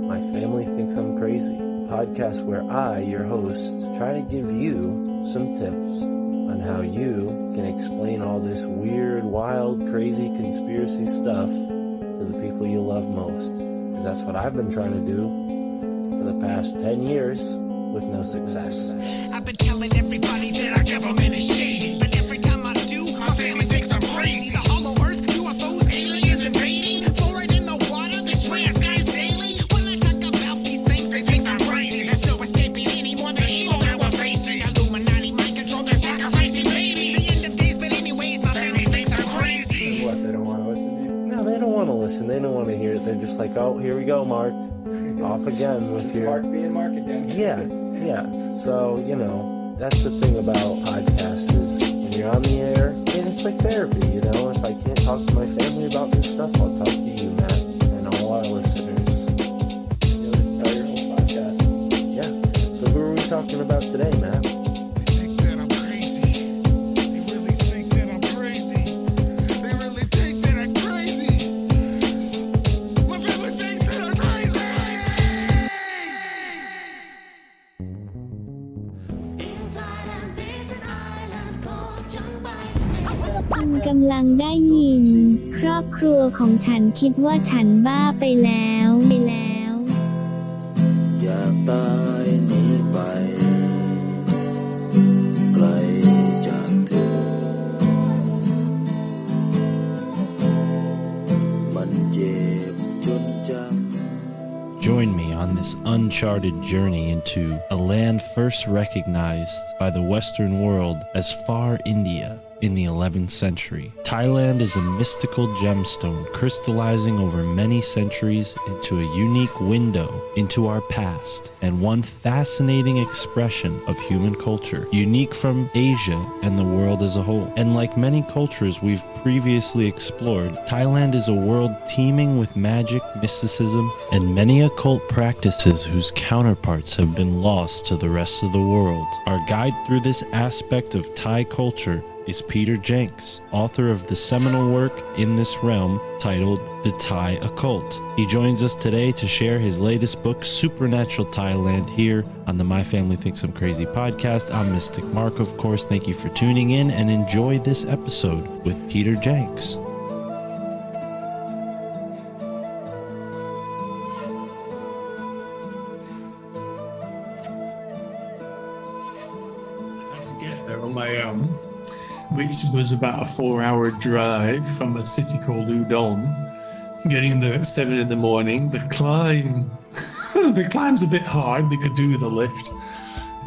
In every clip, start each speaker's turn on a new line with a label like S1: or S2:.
S1: My Family Thinks I'm Crazy, a podcast where I, your host, try to give you some tips on how you can explain all this weird, wild, crazy conspiracy stuff to the people you love most. Because that's what I've been trying to do for the past 10 years with no success.
S2: I've been telling everybody that our government is shady, but every time I do, my family thinks I'm crazy. The hollow earth, UFOs, aliens invading, fluoride in the water, they swear skies daily. When I talk about these things, they think I'm crazy. There's no escaping anymore the evil that we're facing. Illuminati mind control, they're sacrificing babies. The end of days, but anyways, my family thinks I'm crazy.
S3: What, they don't want to listen to you?
S1: No, they don't want to listen. They don't want to hear it. They're just like, oh, here we go, Mark. Off again with your...
S3: Mark being Mark again.
S1: Yeah. So, that's the thing about podcasts is when you're on the air, it's like therapy, If I can't talk to my family about this stuff, I'll talk to you, Matt, and all our listeners.
S3: You'll just tell your whole podcast.
S1: Yeah. So who are we talking about today, Matt?
S2: They think that I'm crazy. They really think that I'm crazy. They really think that I'm crazy. My family thinks that I'm crazy.
S4: คุณกำลังได้ยินครอบครัวของฉันคิดว่าฉันบ้าไปแล้ว
S5: อยากตายหนีไปไกลจากเธอมันเจ็บจนจำ
S6: Join me on this uncharted journey into a land first recognized by the Western world as far India in the 11th century. Thailand is a mystical gemstone crystallizing over many centuries into a unique window into our past and one fascinating expression of human culture, unique from Asia and the world as a whole. And like many cultures we've previously explored, Thailand is a world teeming with magic, mysticism, and many occult practices whose counterparts have been lost to the rest of the world. Our guide through this aspect of Thai culture is Peter Jenx, author of the seminal work in this realm titled The Thai Occult. He joins us today to share his latest book, Supernatural Thailand, here on the My Family Thinks I'm Crazy podcast. I'm Mystic Mark, of course. Thank you for tuning in and enjoy this episode with Peter Jenx.
S7: To get there on my own, which was about a 4-hour drive from a city called Udon. Getting there at 7 in the morning. The climb's a bit hard. They could do with a lift,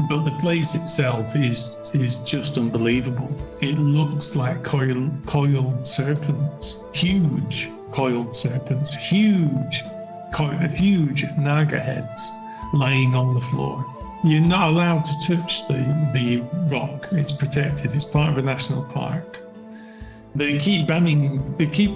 S7: but the place itself is just unbelievable. It looks like coiled serpents, huge coiled serpents, huge Naga heads lying on the floor. You're not allowed to touch the rock. It's protected. It's part of a national park. They keep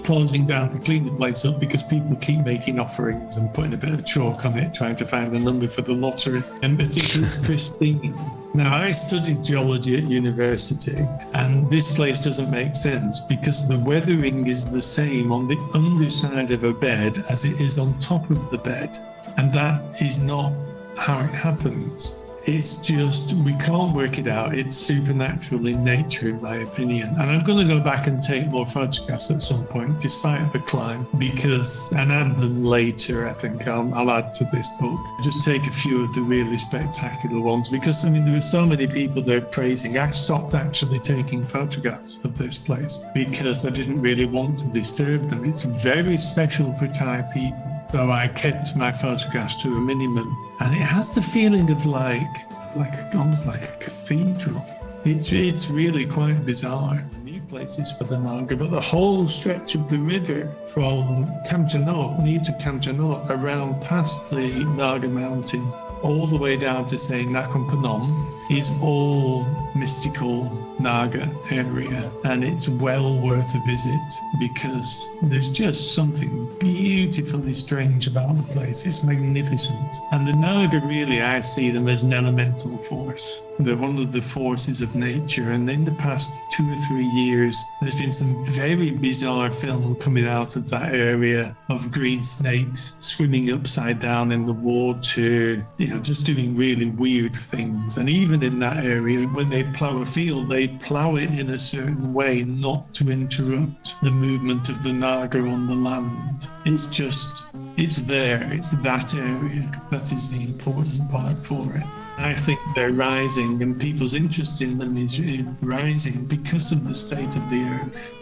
S7: closing down to clean the place up because people keep making offerings and putting a bit of chalk on it, trying to find the number for the lottery. And but it is pristine. Now, I studied geology at university, and this place doesn't make sense because the weathering is the same on the underside of a bed as it is on top of the bed. And that is not how it happens. It's just, we can't work it out. It's supernatural in nature, in my opinion. And I'm going to go back and take more photographs at some point, despite the climb, and add them later, I think. I'll add to this book. Just take a few of the really spectacular ones, because, there were so many people there praising. I stopped actually taking photographs of this place because I didn't really want to disturb them. It's very special for Thai people. So I kept my photographs to a minimum. And it has the feeling of almost like a cathedral. It's really quite bizarre. New places for the Naga, but the whole stretch of the river from Kamjanot, near to Kamjanot, around past the Naga mountain, all the way down to, say, Nakhon Phanom, is all mystical Naga area, and it's well worth a visit because there's just something beautifully strange about the place. It's magnificent. And the Naga, really, I see them as an elemental force. They're one of the forces of nature, and in the past 2 or 3 years, there's been some very bizarre film coming out of that area of green snakes swimming upside down in the water, just doing really weird things. And even in that area, when they plough a field, they plough it in a certain way not to interrupt the movement of the Naga on the land. It's there, it's that area. That is the important part for it. I think they're rising, and people's interest in them is rising because of the state of the earth.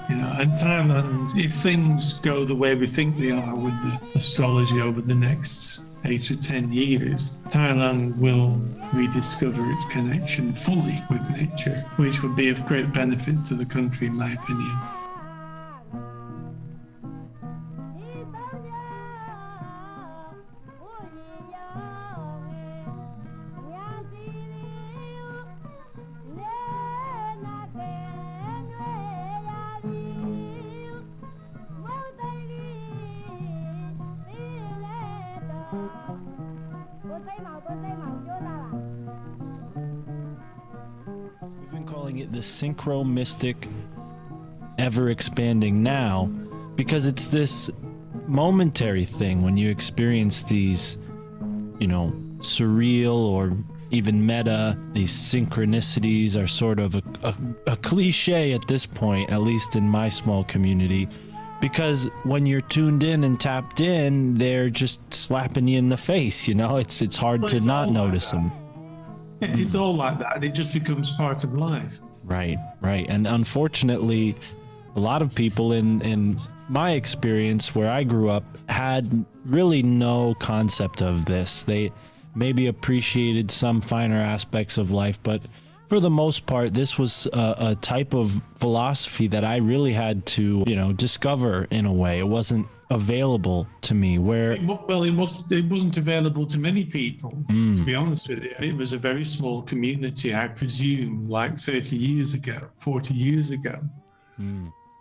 S7: And Thailand, if things go the way we think they are with the astrology over the next 8 or 10 years, Thailand will rediscover its connection fully with nature, which would be of great benefit to the country, in my opinion.
S6: We've been calling it the synchro mystic ever expanding now because it's this momentary thing when you experience these, surreal or even meta, these synchronicities are sort of a cliche at this point, at least in my small community. Because when you're tuned in and tapped in, they're just slapping you in the face, It's hard to not notice them.
S7: Yeah, it's all like that. It just becomes part of life.
S6: Right. And unfortunately, a lot of people in my experience where I grew up had really no concept of this. They maybe appreciated some finer aspects of life, but for the most part, this was a type of philosophy that I really had to, discover in a way. It wasn't available to me.
S7: It wasn't available to many people, to be honest with you. It was a very small community, I presume, like 30 years ago, 40 years ago.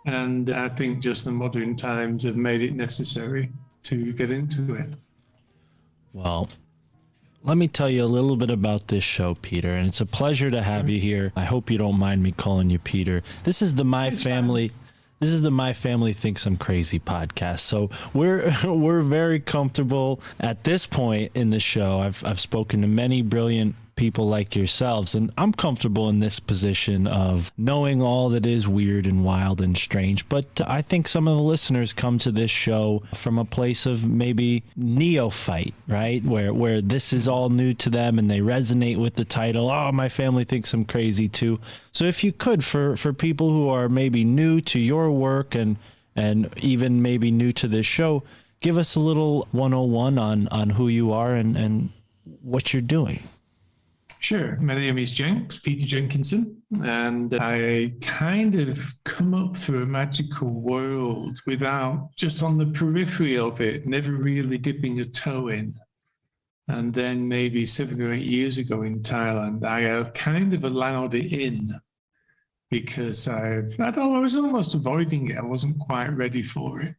S7: And I think just the modern times have made it necessary to get into it.
S6: Well, let me tell you a little bit about this show, Peter, and it's a pleasure to have you here. I hope you don't mind me calling you Peter. This is the My Family Thinks I'm Crazy podcast. So we're very comfortable at this point in the show. I've spoken to many brilliant people like yourselves, and I'm comfortable in this position of knowing all that is weird and wild and strange. But I think some of the listeners come to this show from a place of maybe neophyte, right? Where this is all new to them and they resonate with the title. Oh, my family thinks I'm crazy too. So if you could, for people who are maybe new to your work and even maybe new to this show, give us a little 101 on who you are and what you're doing.
S7: Sure. My name is Jenx, Peter Jenkinson, and I kind of come up through a magical world without, just on the periphery of it, never really dipping a toe in. And then maybe 7 or 8 years ago in Thailand, I have kind of allowed it in because I was almost avoiding it. I wasn't quite ready for it.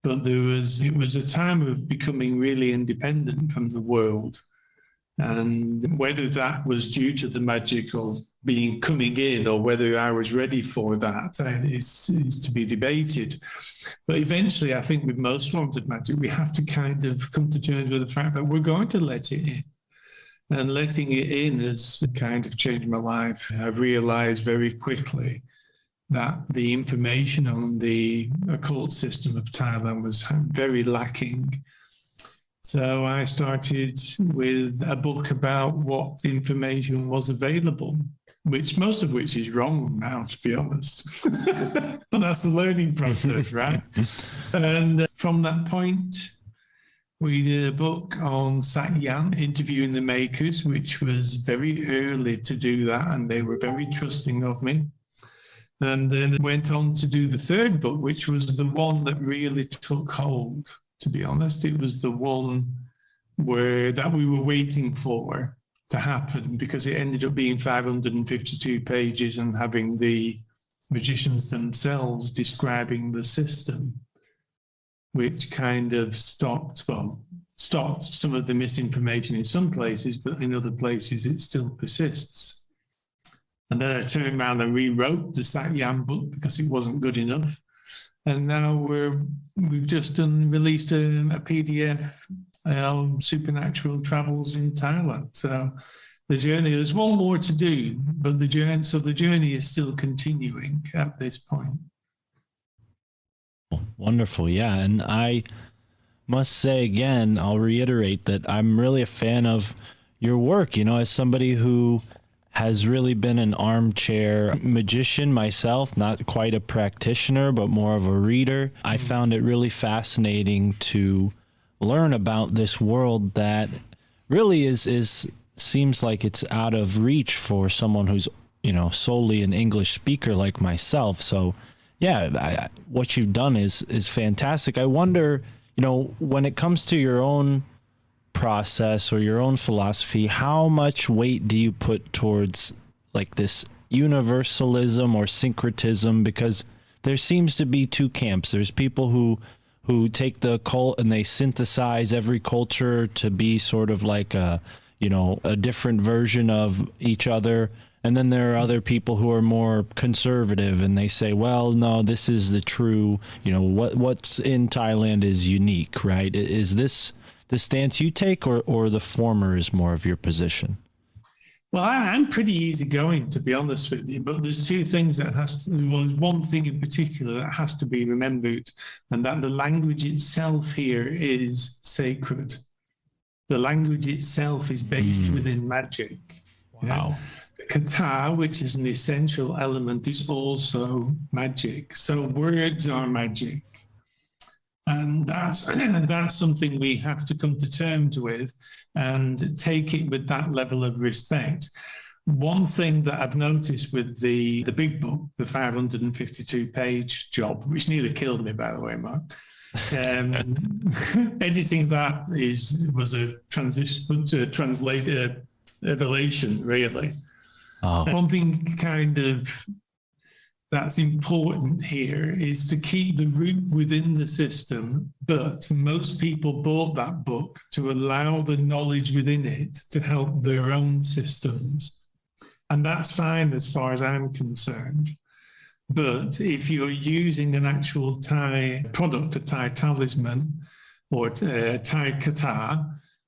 S7: But it was a time of becoming really independent from the world. And whether that was due to the magical being coming in or whether I was ready for that is to be debated. But eventually, I think with most forms of magic, we have to kind of come to terms with the fact that we're going to let it in. And letting it in has kind of changed my life. I've realized very quickly that the information on the occult system of Thailand was very lacking. So I started with a book about what information was available, most of which is wrong now, to be honest. But that's the learning process, right? And from that point, we did a book on Satyan, interviewing the makers, which was very early to do that, and they were very trusting of me. And then went on to do the third book, which was the one that really took hold. To be honest, it was the one that we were waiting for. to happen because it ended up being 552 pages and having the magicians themselves describing the system, which kind of stopped some of the misinformation in some places, but in other places it still persists. And then I turned around and rewrote the Satyam book because it wasn't good enough. And now we've just released a PDF, Supernatural Travels in Thailand. So the journey, there's one more to do, but the journey is still continuing at this point.
S6: Wonderful. Yeah. And I must say again, I'll reiterate that I'm really a fan of your work, as somebody who has really been an armchair magician myself, not quite a practitioner, but more of a reader. I found it really fascinating to learn about this world that really seems like it's out of reach for someone who's, solely an English speaker like myself. So yeah, what you've done is fantastic. I wonder, when it comes to your own process or your own philosophy, how much weight do you put towards like this universalism or syncretism? Because there seems to be two camps. There's people who take the occult and they synthesize every culture to be sort of like a different version of each other. And then there are other people who are more conservative and they say, well, no, this is the true, what's in Thailand is unique, right? Is this the stance you take, or the former is more of your position?
S7: Well, I'm pretty easygoing, to be honest with you, but there's two things there's one thing in particular that has to be remembered, and that the language itself here is sacred. The language itself is based within magic.
S6: Wow.
S7: Yeah? The kata, which is an essential element, is also magic. So words are magic. And that's something we have to come to terms with and take it with that level of respect. One thing that I've noticed with the big book, the 552-page job, which nearly killed me, by the way, Mark, editing that was a translator revelation, really.
S6: Oh.
S7: One thing kind of that's important here is to keep the root within the system, but most people bought that book to allow the knowledge within it to help their own systems. And that's fine as far as I'm concerned. But if you're using an actual Thai product, a Thai talisman, or a Thai kata,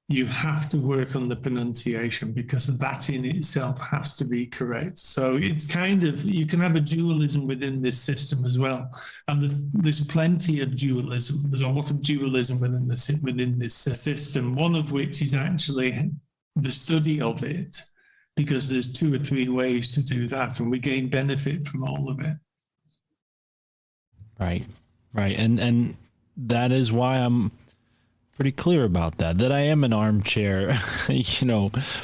S7: you have to work on the pronunciation because that in itself has to be correct. So it's kind of, you can have a dualism within this system as well. And there's plenty of dualism. There's a lot of dualism within this system, one of which is actually the study of it, because there's 2 or 3 ways to do that, and we gain benefit from all of it.
S6: Right. And that is why I'm pretty clear about that I am an armchair,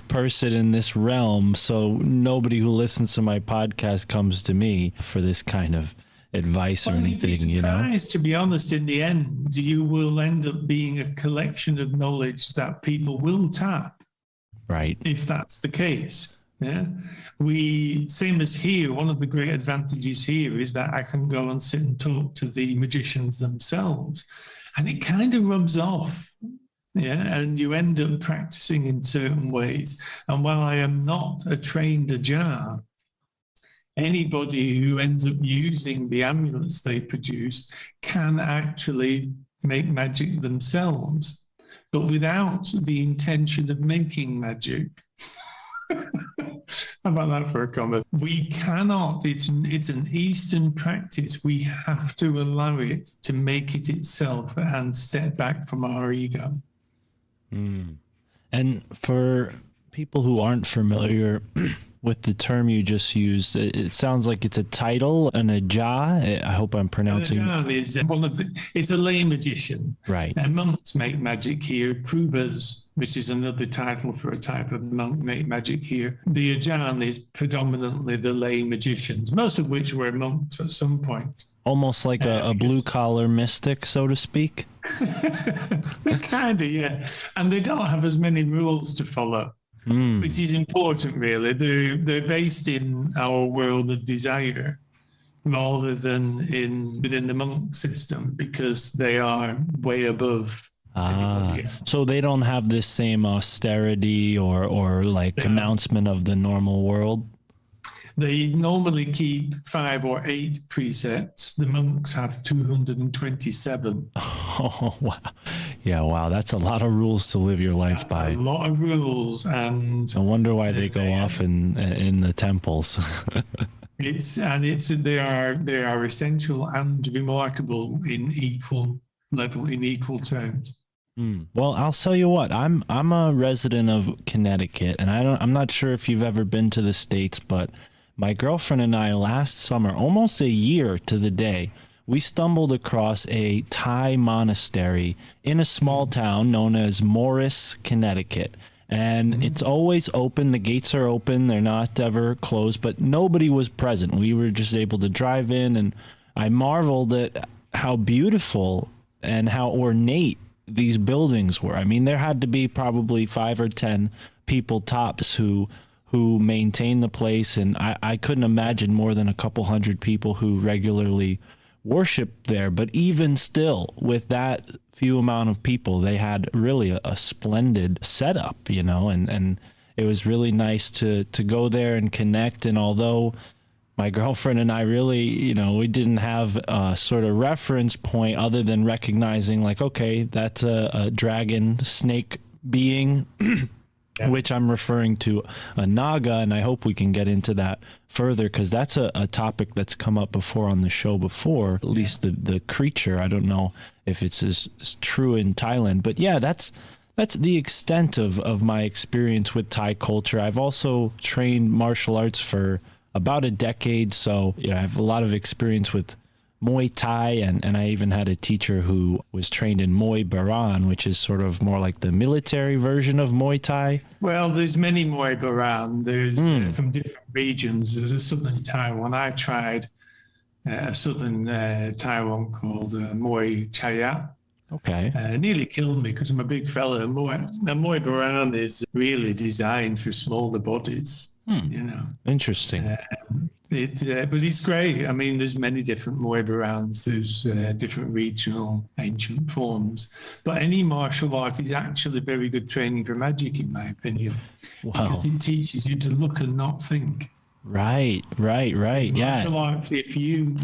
S6: person in this realm. So nobody who listens to my podcast comes to me for this kind of advice or anything,
S7: To be honest, in the end, you will end up being a collection of knowledge that people will tap.
S6: Right.
S7: If that's the case. Yeah. Same as here, one of the great advantages here is that I can go and sit and talk to the magicians themselves. And it kind of rubs off, and you end up practicing in certain ways. And while I am not a trained Ajahn, anybody who ends up using the amulets they produce can actually make magic themselves, but without the intention of making magic. How about that for a comment? We cannot, it's an Eastern practice. We have to allow it to make it itself and step back from our ego.
S6: And for people who aren't familiar with the term you just used, it sounds like it's a title, an Ajah. I hope I'm pronouncing
S7: it. Is it's a lay magician.
S6: Right.
S7: And monks make magic here. Krubas, which is another title for a type of monk, make magic here. The Ajahn is predominantly the lay magicians, most of which were monks at some point.
S6: Almost like a blue-collar mystic, so to speak.
S7: Kind of, yeah. And they don't have as many rules to follow. which is important, really. They're based in our world of desire rather than within the monk system, because they are way above anybody else.
S6: So they don't have this same austerity or like announcement of the normal world?
S7: They normally keep 5 or 8 precepts. The monks have 227.
S6: Oh, wow. Yeah, wow. That's a lot of rules to live your life by.
S7: A lot of rules, and
S6: I wonder why they go off in the temples.
S7: they are essential and remarkable in equal level, in equal terms.
S6: Well, I'll tell you what. I'm a resident of Connecticut, and I'm not sure if you've ever been to the States, but my girlfriend and I last summer, almost a year to the day, we stumbled across a Thai monastery in a small town known as Morris, Connecticut. And it's always open. The gates are open. They're not ever closed, but nobody was present. We were just able to drive in, and I marveled at how beautiful and how ornate these buildings were. I mean, there had to be probably 5 or 10 people tops who maintain the place, and I couldn't imagine more than a couple hundred people who regularly worship there. But even still, with that few amount of people, they had really a splendid setup, you know, and it was really nice to go there and connect. And although my girlfriend and I really, you know, we didn't have a sort of reference point other than recognizing, like, okay, that's a dragon snake being, which I'm referring to a Naga, and I hope we can get into that further, because that's a topic that's come up before on the show before, at least the creature. I don't know if it's as true in Thailand, but yeah, that's the extent of my experience with Thai culture. I've also trained martial arts for about a decade, so I have a lot of experience with Muay Thai, and I even had a teacher who was trained in Muay Baran, which is sort of more like the military version of Muay Thai.
S7: Well, there's many Muay Baran. There's from different regions. There's a southern Thai one. I tried a southern Thai one called Muay Chaya.
S6: Okay.
S7: Nearly killed me because I'm a big fella. Muay Baran is really designed for smaller bodies. You know.
S6: Interesting.
S7: But it's great. I mean, there's many different Muay Barans. There's different regional ancient forms. But any martial art is actually very good training for magic, in my opinion.
S6: Wow.
S7: Because it teaches you to look and not think.
S6: Right. Yeah.
S7: Martial arts, if you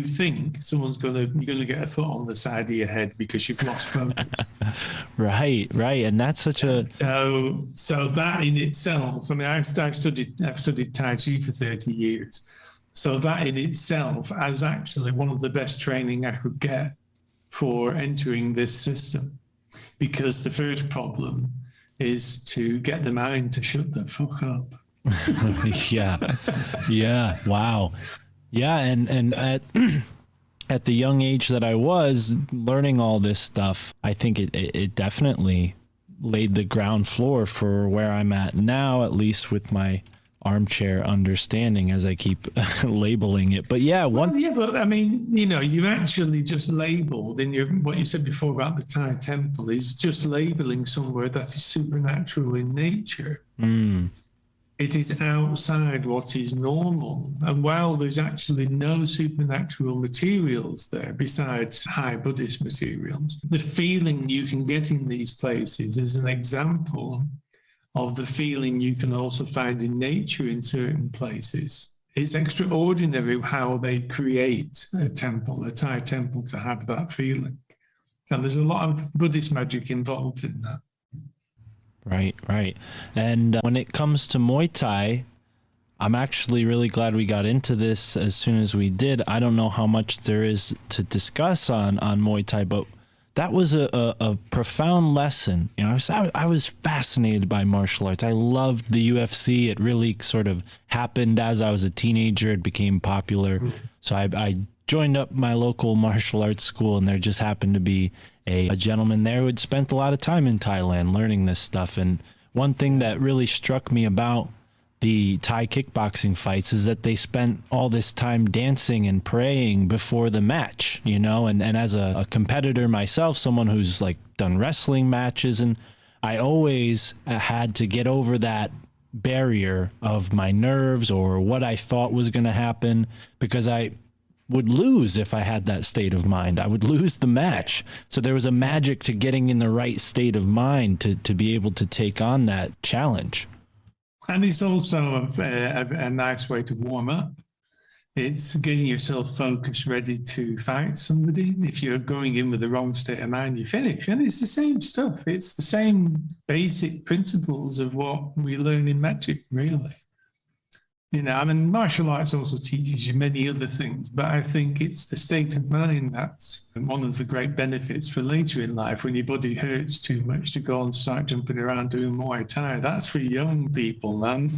S7: think you're gonna get a foot on the side of your head because you've lost focus.
S6: Right. And that's such a
S7: so that in itself. I mean, I've studied Tai Chi for 30 years. So that in itself is actually one of the best training I could get for entering this system, because the first problem is to get the mind to shut the fuck up. yeah Wow. Yeah, and at the young age that I was learning all this stuff, I think it definitely laid the ground floor for where I'm at now, at least with my armchair understanding, as I keep labeling it. But but I mean, you actually just labeled in what you said before about the Thai temple is just labeling somewhere that is supernatural in nature. It is outside what is normal. And while there's actually no supernatural materials there besides high Buddhist materials, the feeling you can get in these places is an example of the feeling you can also find in nature in certain places. It's extraordinary how they create a Thai temple, to have that feeling. And there's a lot of Buddhist magic involved in that.
S6: Right. And when it comes to Muay Thai, I'm actually really glad we got into this as soon as we did. I don't know how much there is to discuss on Muay Thai, but that was a profound lesson. I was fascinated by martial arts. I loved the UFC. It really sort of happened as I was a teenager. It became popular. So I joined up my local martial arts school, and there just happened to be a gentleman there who had spent a lot of time in Thailand learning this stuff. And one thing that really struck me about the Thai kickboxing fights is that they spent all this time dancing and praying before the match, and as a competitor myself, someone who's like done wrestling matches, and I always had to get over that barrier of my nerves or what I thought was going to happen, because I would lose if I had that state of mind. I would lose the match. So there was a magic to getting in the right state of mind to be able to take on that challenge.
S7: And it's also a nice way to warm up. It's getting yourself focused, ready to fight somebody. If you're going in with the wrong state of mind, you finish. And it's the same stuff. It's the same basic principles of what we learn in magic, really. You know, I mean, martial arts also teaches you many other things, but I think it's the state of mind that's one of the great benefits for later in life, when your body hurts too much to go and start jumping around doing Muay Thai. That's for young people, man.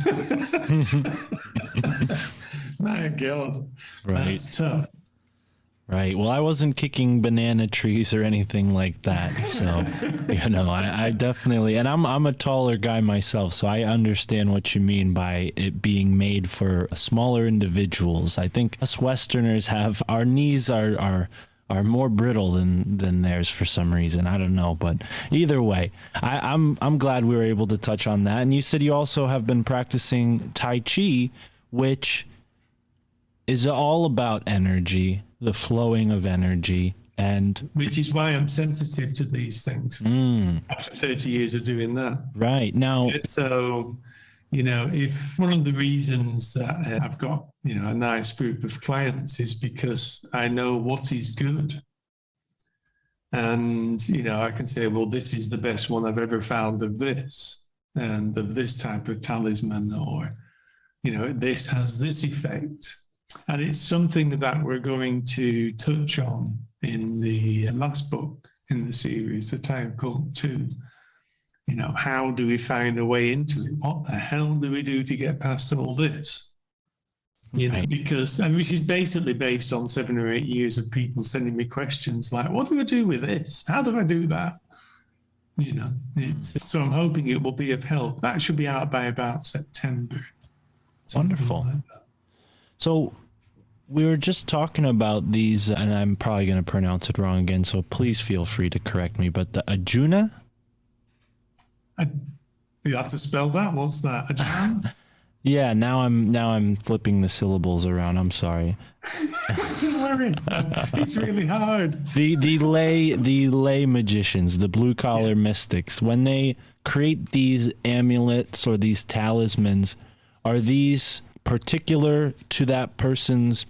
S7: My God,
S6: Right.
S7: That's tough.
S6: Right. Well, I wasn't kicking banana trees or anything like that. So, you know, I definitely, and I'm a taller guy myself, so I understand what you mean by it being made for smaller individuals. I think us Westerners have, our knees are more brittle than theirs for some reason. I don't know, but either way, I'm glad we were able to touch on that. And you said you also have been practicing Tai Chi, which is all about energy, the flowing of energy, and
S7: Which is why I'm sensitive to these things after 30 years of doing that.
S6: right now,
S7: So, you know, if one of the reasons that I've got, you know, a nice group of clients is because I know what is good. And, you know, I can say, well, this is the best one I've ever found of this, and of this type of talisman, or, you know, this has this effect. And it's something that we're going to touch on in the last book in the series, The Thai Occult 2. You know, how do we find a way into it? What the hell do we do to get past all this? You know,
S6: Right.
S7: because, and which is basically based on 7 or 8 years of people sending me questions like, what do I do with this? How do I do that? You know, so I'm hoping it will be of help. That should be out by about September. Something
S6: Wonderful.
S7: like that.
S6: so we were just talking about these, and I'm probably going to pronounce it wrong again, so please feel free to correct me, but the Ajuna?
S7: You have to spell that. What's that? Ajahn?
S6: Yeah, now I'm flipping the syllables around. I'm sorry.
S7: Don't worry. It's really hard.
S6: The lay magicians, the blue collar mystics, when they create these amulets or these talismans, are these particular to that person's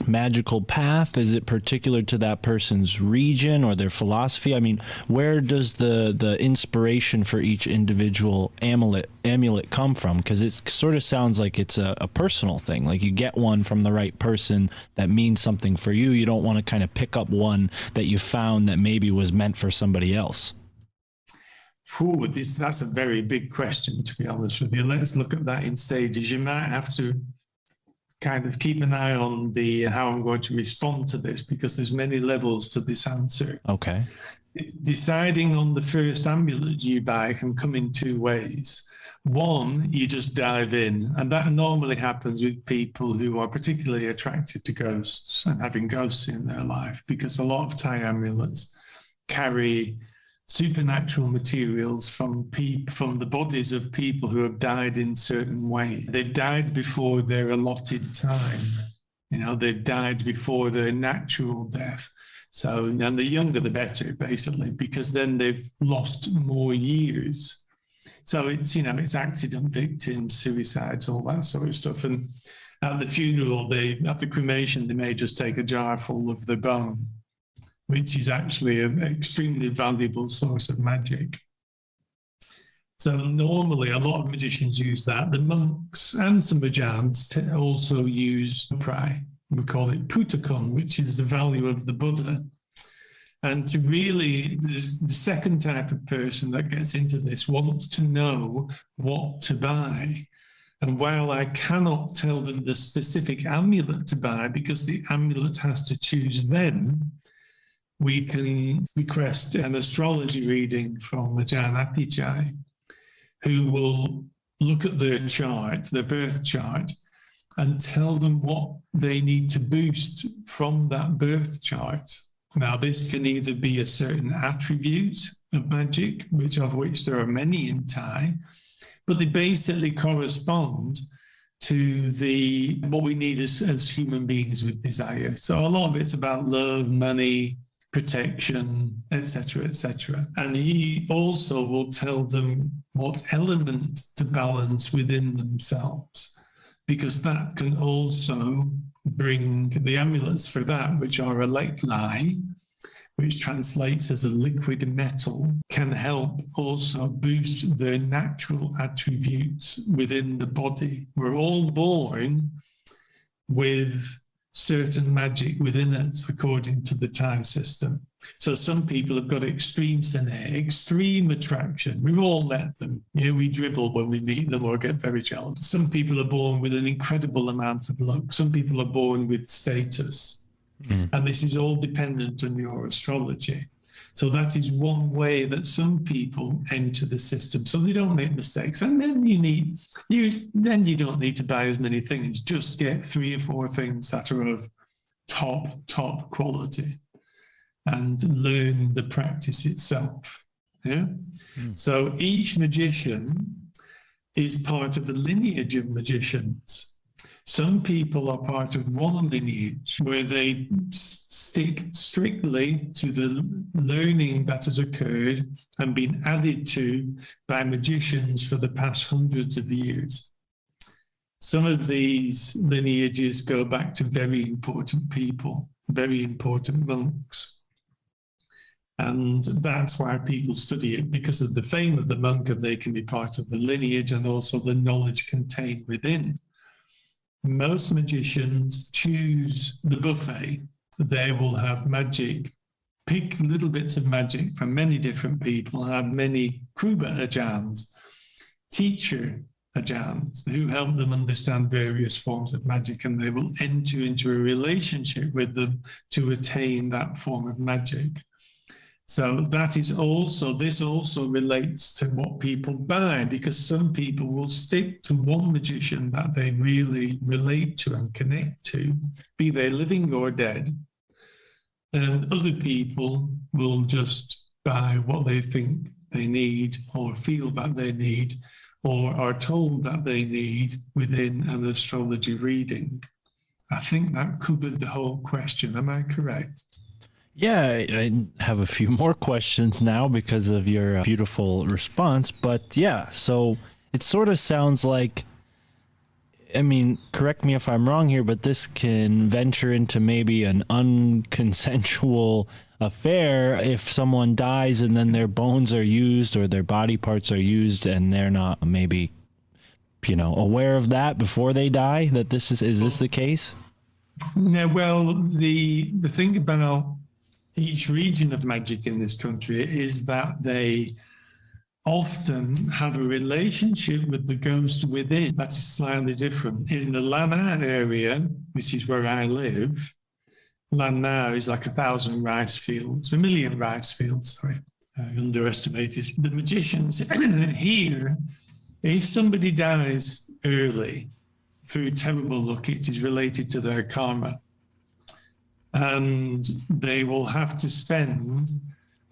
S6: magical path? Is it particular to that person's region or their philosophy? I mean, where does the inspiration for each individual amulet come from? Because it sort of sounds like it's a personal thing. Like you get one from the right person that means something for you. You don't want to kind of pick up one that you found that maybe was meant for somebody else.
S7: Ooh, that's a very big question, to be honest with you. Let's look at that in stages. You might have to kind of keep an eye on how I'm going to respond to this, because there's many levels to this answer.
S6: Okay.
S7: Deciding on the first amulet you buy can come in 2 ways. One, you just dive in, and that normally happens with people who are particularly attracted to ghosts and having ghosts in their life, because a lot of Thai amulets carry supernatural materials from the bodies of people who have died in certain ways. They've died before their allotted time. You know, they've died before their natural death. So, and the younger the better, basically, because then they've lost more years. So it's, you know, it's accident victims, suicides, all that sort of stuff. And at the funeral, at the cremation, they may just take a jar full of the bone, which is actually an extremely valuable source of magic. So normally a lot of magicians use that. The monks and some Bhajans also use comprise. We call it putakon, which is the value of the Buddha. And to really, the second type of person that gets into this wants to know what to buy. And while I cannot tell them the specific amulet to buy, because the amulet has to choose them, we can request an astrology reading from Ajahn Apijai, who will look at their chart, their birth chart, and tell them what they need to boost from that birth chart. Now, this can either be a certain attribute, of magic, of which there are many in Thai, but they basically correspond to what we need as human beings with desire. So a lot of it's about love, money, protection, etc., etc. And he also will tell them what element to balance within themselves, because that can also bring the amulets for that, which are electli, which translates as a liquid metal, can help also boost the natural attributes within the body. We're all born with certain magic within us, according to the Thai system. So some people have got extreme sine, extreme attraction. We've all met them. Yeah, we dribble when we meet them or get very jealous. Some people are born with an incredible amount of luck. Some people are born with status. And this is all dependent on your astrology. So that is one way that some people enter the system, so they don't make mistakes. And then you don't need to buy as many things. Just get 3 or 4 things that are of top quality, and learn the practice itself. Yeah. So each magician is part of a lineage of magicians. Some people are part of one lineage where they stick strictly to the learning that has occurred and been added to by magicians for the past hundreds of years. Some of these lineages go back to very important people, very important monks. And that's why people study it, because of the fame of the monk, and they can be part of the lineage and also the knowledge contained within. Most magicians choose the buffet. They will have magic, pick little bits of magic from many different people, have many Kruba Ajahns, teacher Ajahns, who help them understand various forms of magic, and they will enter into a relationship with them to attain that form of magic. So this also relates to what people buy, because some people will stick to one magician that they really relate to and connect to, be they living or dead. And other people will just buy what they think they need or feel that they need or are told that they need within an astrology reading. I think that covered the whole question. Am I correct?
S6: Yeah, I have a few more questions now because of your beautiful response. But yeah, so it sort of sounds like, I mean, correct me if I'm wrong here, but this can venture into maybe an unconsensual affair if someone dies and then their bones are used or their body parts are used and they're not maybe, aware of that before they die, that is this the case?
S7: No, well, the thing about each region of magic in this country is that they often have a relationship with the ghost within that is slightly different. In the Lanna area, which is where I live, Lanna is like 1,000 rice fields, 1 million rice fields, sorry, I underestimated. The magicians here, if somebody dies early through terrible luck, it is related to their karma. And they will have to spend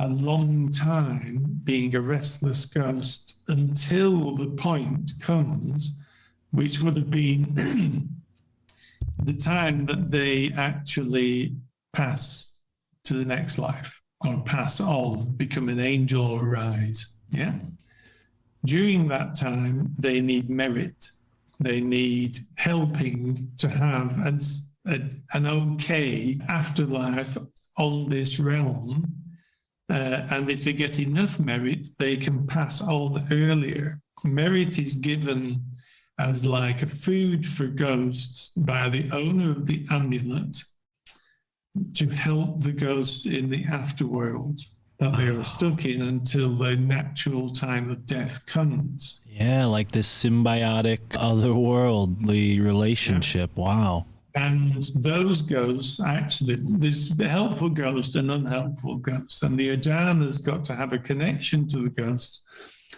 S7: a long time being a restless ghost until the point comes, which would have been the time that they actually pass to the next life or pass on, become an angel or rise. Yeah. During that time, they need merit. They need helping to have an okay afterlife on this realm. And if they get enough merit, they can pass on earlier. Merit is given as like a food for ghosts by the owner of the amulet to help the ghosts in the afterworld that they are stuck in until their natural time of death comes.
S6: Yeah, like this symbiotic otherworldly relationship. Yeah. Wow.
S7: And those ghosts, actually, there's the helpful ghost and unhelpful ghost. And the Ajahn has got to have a connection to the ghost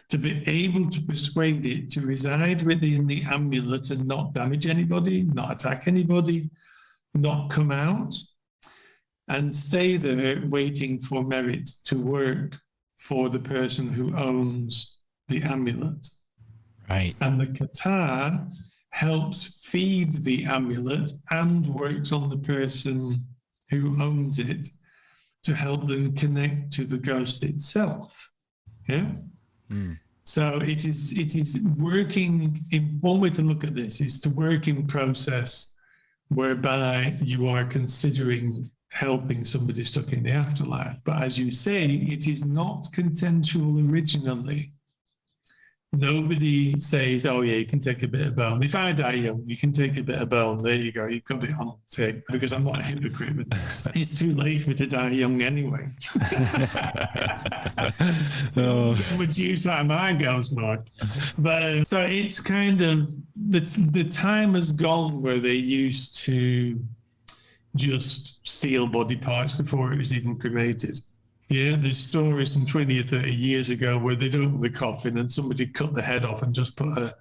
S7: to be able to persuade it to reside within the amulet and not damage anybody, not attack anybody, not come out, and stay there waiting for merit to work for the person who owns the amulet.
S6: Right.
S7: And the kata helps feed the amulet and works on the person who owns it to help them connect to the ghost itself. Yeah. So it is working in one way to look at this is to work in process whereby you are considering helping somebody stuck in the afterlife. But as you say, it is not consensual originally. Nobody says, oh yeah, you can take a bit of bone. If I die young, you can take a bit of bone. There you go. You've got it on tape. Because I'm not a hypocrite with this. It's too late for me to die young anyway. Would use that my ghost, Mark. But so it's kind of, the time has gone where they used to just steal body parts before it was even cremated. Yeah, there's stories from 20 or 30 years ago where they'd open the coffin and somebody cut the head off and just put a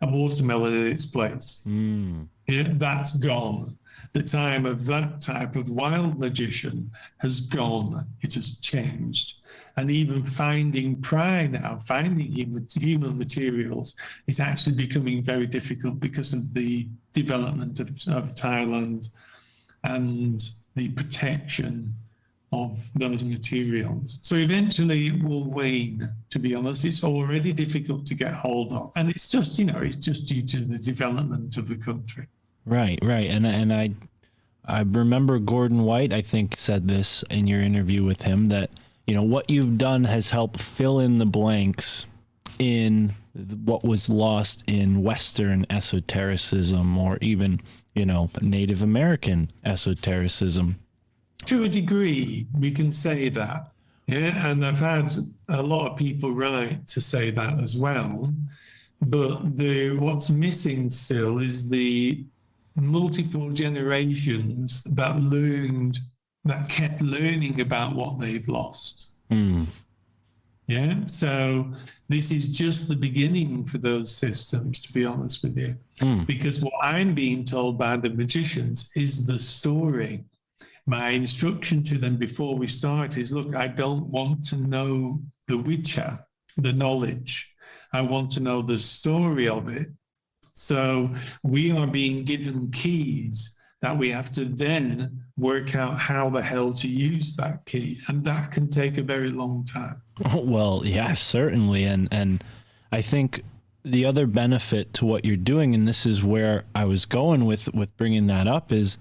S7: watermelon in its place. Yeah, that's gone. The time of that type of wild magician has gone. It has changed. And even finding pride now, finding human materials is actually becoming very difficult because of the development of Thailand and the protection of those materials. So eventually it will wane, to be honest. It's already difficult to get hold of. And it's just, it's just due to the development of the country.
S6: Right. And I remember Gordon White, I think, said this in your interview with him, that, what you've done has helped fill in the blanks in what was lost in Western esotericism or even, Native American esotericism.
S7: To a degree, we can say that. Yeah, and I've had a lot of people write to say that as well. But what's missing still is the multiple generations that kept learning about what they've lost. Yeah, so this is just the beginning for those systems, to be honest with you. Because what I'm being told by the magicians is the story. My instruction to them before we start is, look, I don't want to know the witcher, the knowledge. I want to know the story of it. So we are being given keys that we have to then work out how the hell to use that key. And that can take a very long time.
S6: Well, yeah, certainly. And I think the other benefit to what you're doing, and this is where I was going with bringing that up, is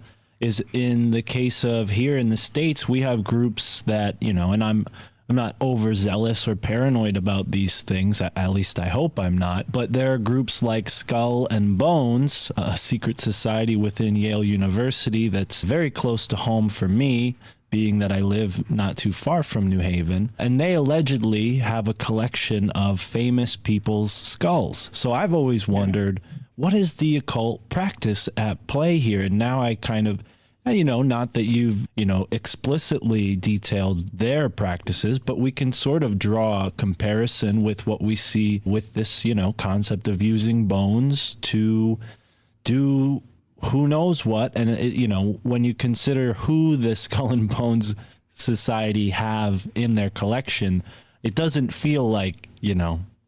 S6: in the case of here in the States, we have groups that, and I'm not overzealous or paranoid about these things, at least I hope I'm not, but there are groups like Skull and Bones, a secret society within Yale University that's very close to home for me, being that I live not too far from New Haven, and they allegedly have a collection of famous people's skulls. So I've always wondered, what is the occult practice at play here? And now I kind of, not that you've, explicitly detailed their practices, but we can sort of draw a comparison with what we see with this, concept of using bones to do who knows what. And, when you consider who the Skull and Bones Society have in their collection, it doesn't feel like,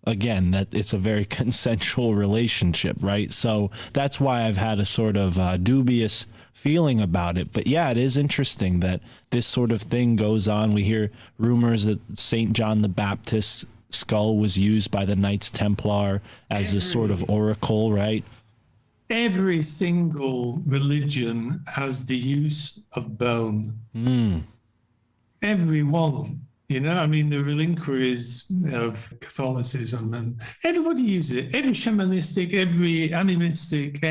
S6: again, that it's a very consensual relationship, right? So that's why I've had a sort of dubious feeling about it. But yeah, it is interesting that this sort of thing goes on. We hear rumors that St. John the Baptist's skull was used by the Knights Templar as a sort of oracle, right?
S7: Every single religion has the use of bone. Every one. The relinqueries of Catholicism, and everybody uses it. Every shamanistic, every animistic,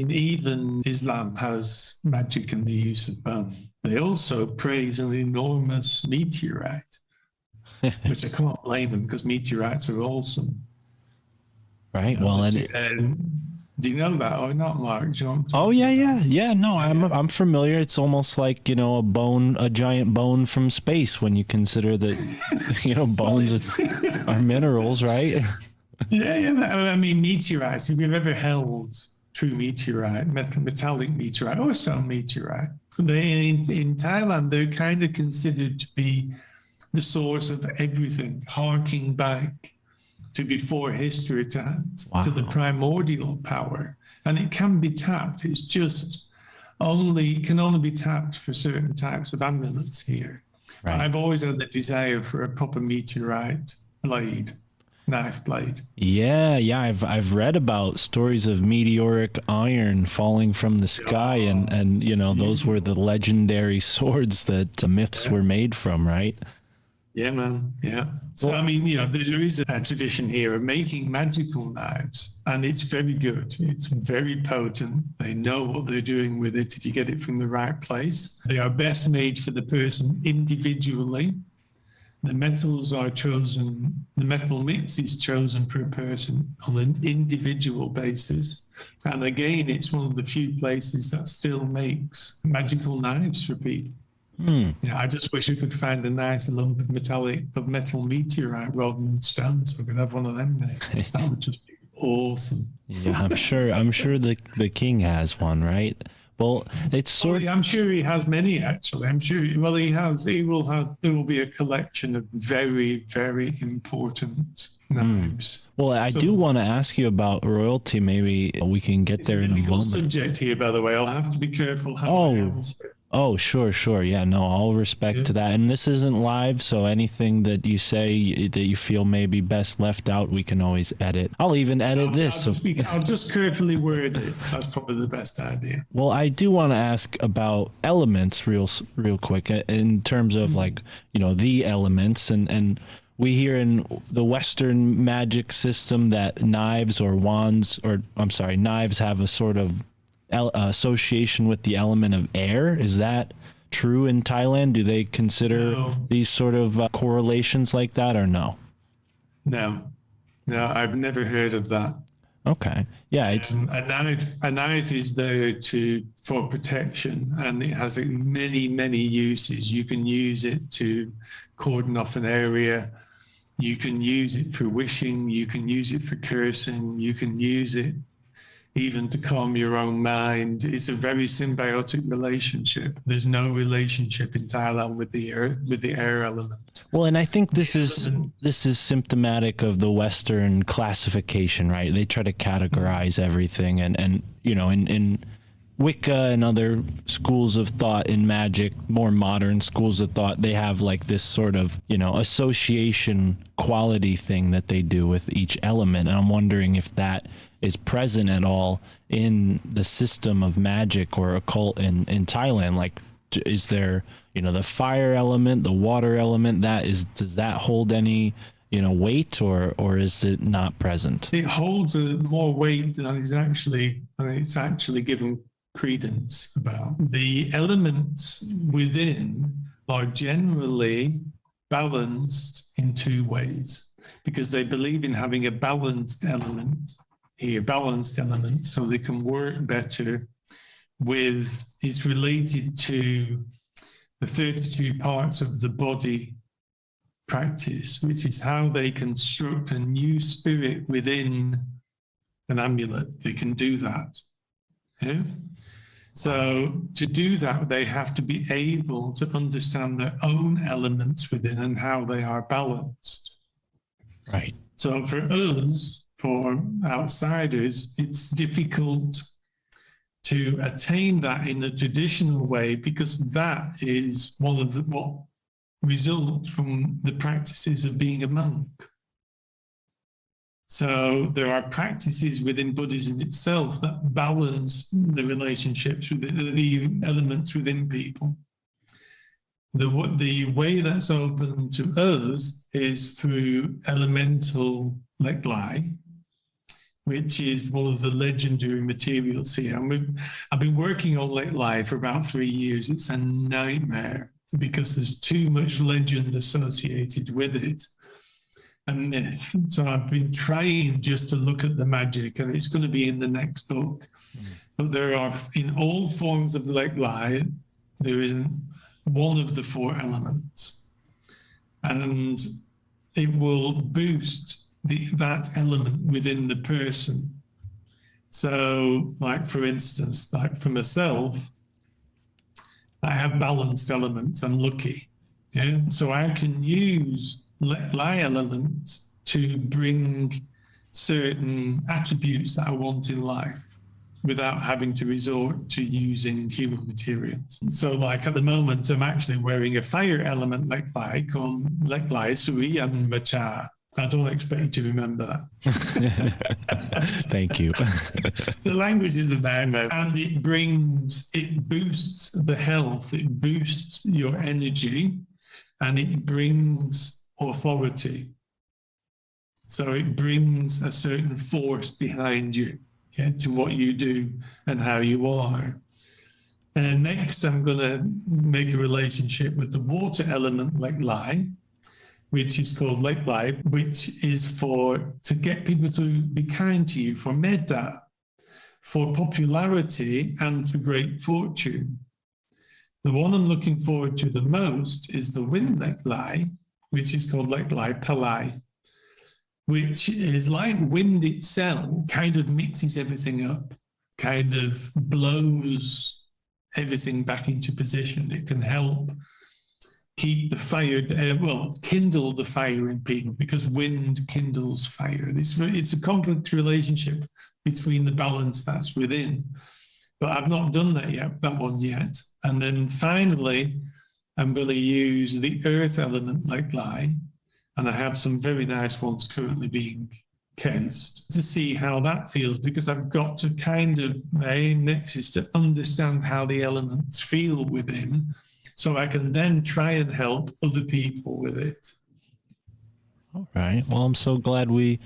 S7: even Islam has magic and the use of bone. They also praise an enormous meteorite, which I can't blame them because meteorites are awesome.
S6: Right.
S7: Do you know that or not, Mark?
S6: Yeah. No, I'm familiar. It's almost like a giant bone from space when you consider that bones are minerals, right?
S7: Yeah. Meteorites. If you've ever held true meteorite, metallic meteorite, or stone meteorite, in Thailand they're kind of considered to be the source of everything, harking back to before history, to the primordial power. And it can be tapped. It's just can only be tapped for certain types of amulets here.
S6: Right.
S7: I've always had the desire for a proper meteorite blade, knife blade.
S6: Yeah, I've read about stories of meteoric iron falling from the sky, and you know, those were the legendary swords that myths were made from, right?
S7: Yeah, man. Yeah. So, I mean, you know, there is a tradition here of making magical knives, and it's very good. It's very potent. They know what they're doing with it if you get it from the right place. They are best made for the person individually. The metals are chosen, the metal mix is chosen per person on an individual basis. And again, it's one of the few places that still makes magical knives for people. Yeah, I just wish I could find a nice lump of metal meteorite rather than stone, so I could have one of them made. That would just be awesome.
S6: Yeah, I'm sure the king has one, right? Well, it's sort.
S7: I'm sure he has many, actually. I'm sure. Well, he has. There will be a collection of very, very important knives.
S6: Well, I do want to ask you about royalty. Maybe we can get there in a moment.
S7: Subject here, by the way. I'll have to be careful how I answer.
S6: Oh, sure. Yeah, no, all respect to that. And this isn't live, so anything that you say that you feel may be best left out, we can always edit. I'll even edit this.
S7: I'll just carefully word it. That's probably the best idea.
S6: Well, I do want to ask about elements real quick in terms of like, you know, the elements, and we hear in the Western magic system that knives have a sort of association with the element of air. Is that true in Thailand? Do they consider these sort of correlations like that, or no?
S7: No, I've never heard of that.
S6: Okay, yeah, it's
S7: a knife is there for protection, and it has many uses. You can use it to cordon off an area. You can use it for wishing. You can use it for cursing. You can use it even to calm your own mind. It's a very symbiotic relationship. There's no relationship in Thailand with the air element.
S6: Well, and I think this is symptomatic of the Western classification, right? They try to categorize everything, and you know, in Wicca and other schools of thought in magic, more modern schools of thought, they have like this sort of, you know, association quality thing that they do with each element. And I'm wondering if that is present at all in the system of magic or occult in Thailand. Like, is there, you know, the fire element, the water element, does that hold any, you know, weight, or is it not present?
S7: It holds more weight than it's actually given credence about. The elements within are generally balanced in two ways, because they believe in having a balanced element so they can work better with. It's related to the 32 parts of the body practice, which is how they construct a new spirit within an amulet. They can do that. Yeah? So to do that, they have to be able to understand their own elements within and how they are balanced.
S6: Right.
S7: So for us, for outsiders, it's difficult to attain that in the traditional way, because that is one of what results from the practices of being a monk. So there are practices within Buddhism itself that balance the relationships with the elements within people. The way that's open to us is through elemental leklai, which is one of the legendary materials here. I've been working on leklai for about 3 years. It's a nightmare because there's too much legend associated with it and myth. So I've been trying just to look at the magic, and it's going to be in the next book. But there are, in all forms of leklai, there is one of the 4 elements, and it will boost that element within the person. So, like for instance, like for myself, I have balanced elements. I'm lucky. Yeah. So I can use Lie elements to bring certain attributes that I want in life without having to resort to using human materials. So like at the moment, I'm actually wearing a fire element Lie called Lie Sui and Macha. I don't expect you to remember that.
S6: Thank you.
S7: The language is the nightmare, and it boosts the health, it boosts your energy, and it brings authority. So it brings a certain force behind you, to what you do and how you are. And next, I'm going to make a relationship with the water element Lai, which is called Lai, which is to get people to be kind to you, for metta, for popularity, and for great fortune. The one I'm looking forward to the most is the wind Lai, which is called Lai Palai, which is like wind itself, kind of mixes everything up, kind of blows everything back into position. It can help keep the fire, kindle the fire in people, because wind kindles fire. It's a complex relationship between the balance that's within. But I've not done that one yet. And then finally, I'm going to use the earth element Lai, and I have some very nice ones currently being cased to see how that feels, because I've got to my aim next is to understand how the elements feel within, so I can then try and help other people with it.
S6: All right. Well, I'm so glad we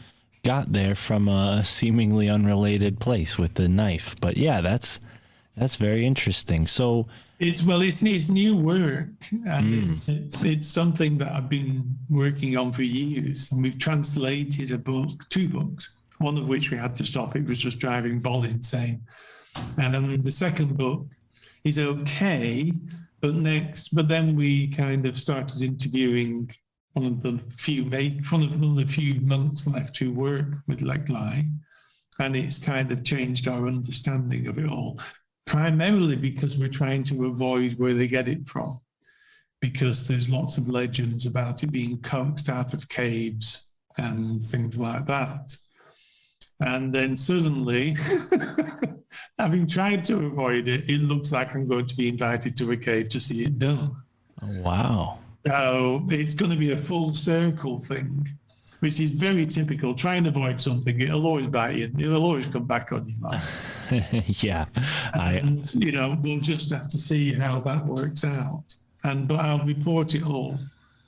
S6: got there from a seemingly unrelated place with the knife. But yeah, that's very interesting. So
S7: it's new work, and it's something that I've been working on for years. And we've translated two books, one of which we had to stop. It was just driving Boll insane. And the second book is okay, but then we kind of started interviewing one of the few monks left who work with Lai, and it's kind of changed our understanding of it all. Primarily because we're trying to avoid where they get it from, because there's lots of legends about it being coaxed out of caves and things like that. And then suddenly, having tried to avoid it, it looks like I'm going to be invited to a cave to see it done.
S6: Oh, wow.
S7: So it's going to be a full circle thing, which is very typical. Try and avoid something, it'll always bite you. It'll always come back on you, man.
S6: Yeah.
S7: And, we'll just have to see how that works out. But I'll report it all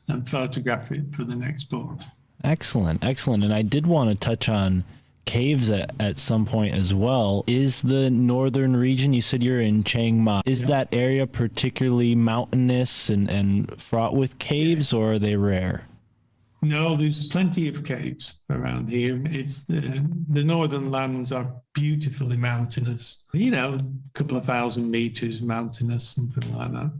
S7: and photograph it for the next book.
S6: Excellent. And I did want to touch on caves at some point as well. Is the northern region, you said you're in Chiang Mai, is that area particularly mountainous and fraught with caves, or are they rare?
S7: No, there's plenty of caves around here. It's the northern lands are beautifully mountainous. A couple of 1,000 meters mountainous, something like that.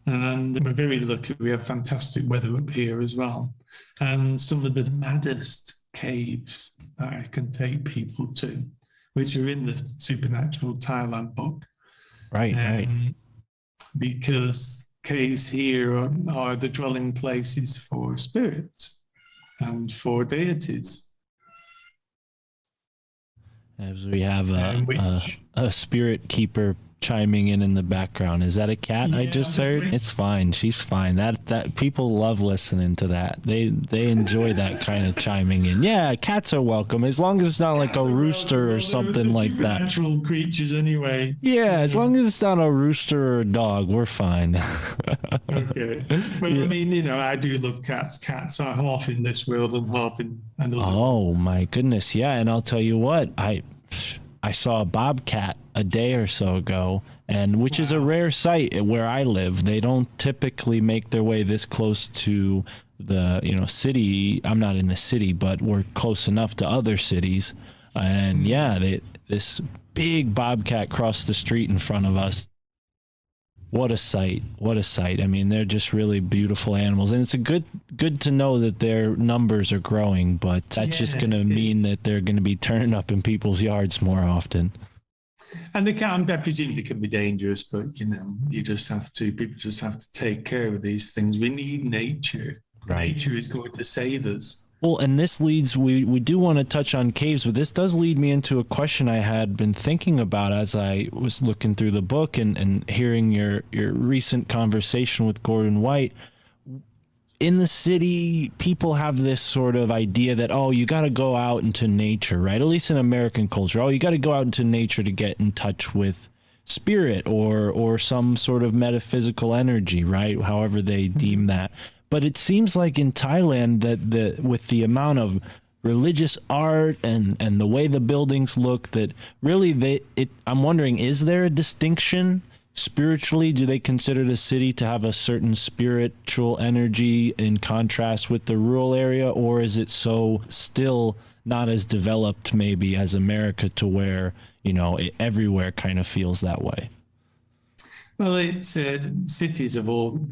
S7: And we're very lucky. We have fantastic weather up here as well. And some of the maddest caves that I can take people to, which are in the Supernatural Thailand book.
S6: Right.
S7: Because caves here are the dwelling places for spirits and for deities.
S6: As we have a spirit keeper chiming in the background. Is that a cat I just heard? It's fine. She's fine. That people love listening to that. They enjoy that kind of chiming in. Yeah, cats are welcome as long as it's not like a rooster or something like that.
S7: Natural creatures anyway.
S6: Yeah, as long as it's not a rooster or a dog, we're fine.
S7: Okay. But I mean, I do love cats. Cats are half in this world and half in another.
S6: Oh my goodness. Yeah, and I'll tell you what, I saw a bobcat a day or so ago, and which is a rare sight where I live. They don't typically make their way this close to the city. I'm not in a city, but we're close enough to other cities. And this big bobcat crossed the street in front of us. What a sight. I mean, they're just really beautiful animals, and it's good to know that their numbers are growing, but that's just going to mean that they're going to be turning up in people's yards more often.
S7: And they can, I presume they can be dangerous, but people just have to take care of these things. We need nature.
S6: Right.
S7: Nature is going to save us.
S6: Well, and this leads, we do want to touch on caves, but this does lead me into a question I had been thinking about as I was looking through the book and hearing your recent conversation with Gordon White. In the city, people have this sort of idea that, oh, you got to go out into nature, right? At least in American culture. Oh, you got to go out into nature to get in touch with spirit or some sort of metaphysical energy, right? However they deem that. But it seems like in Thailand that with the amount of religious art and the way the buildings look, that really I'm wondering, is there a distinction spiritually? Do they consider the city to have a certain spiritual energy in contrast with the rural area, or is it so still not as developed maybe as America to where, everywhere kind of feels that way?
S7: Well, it's cities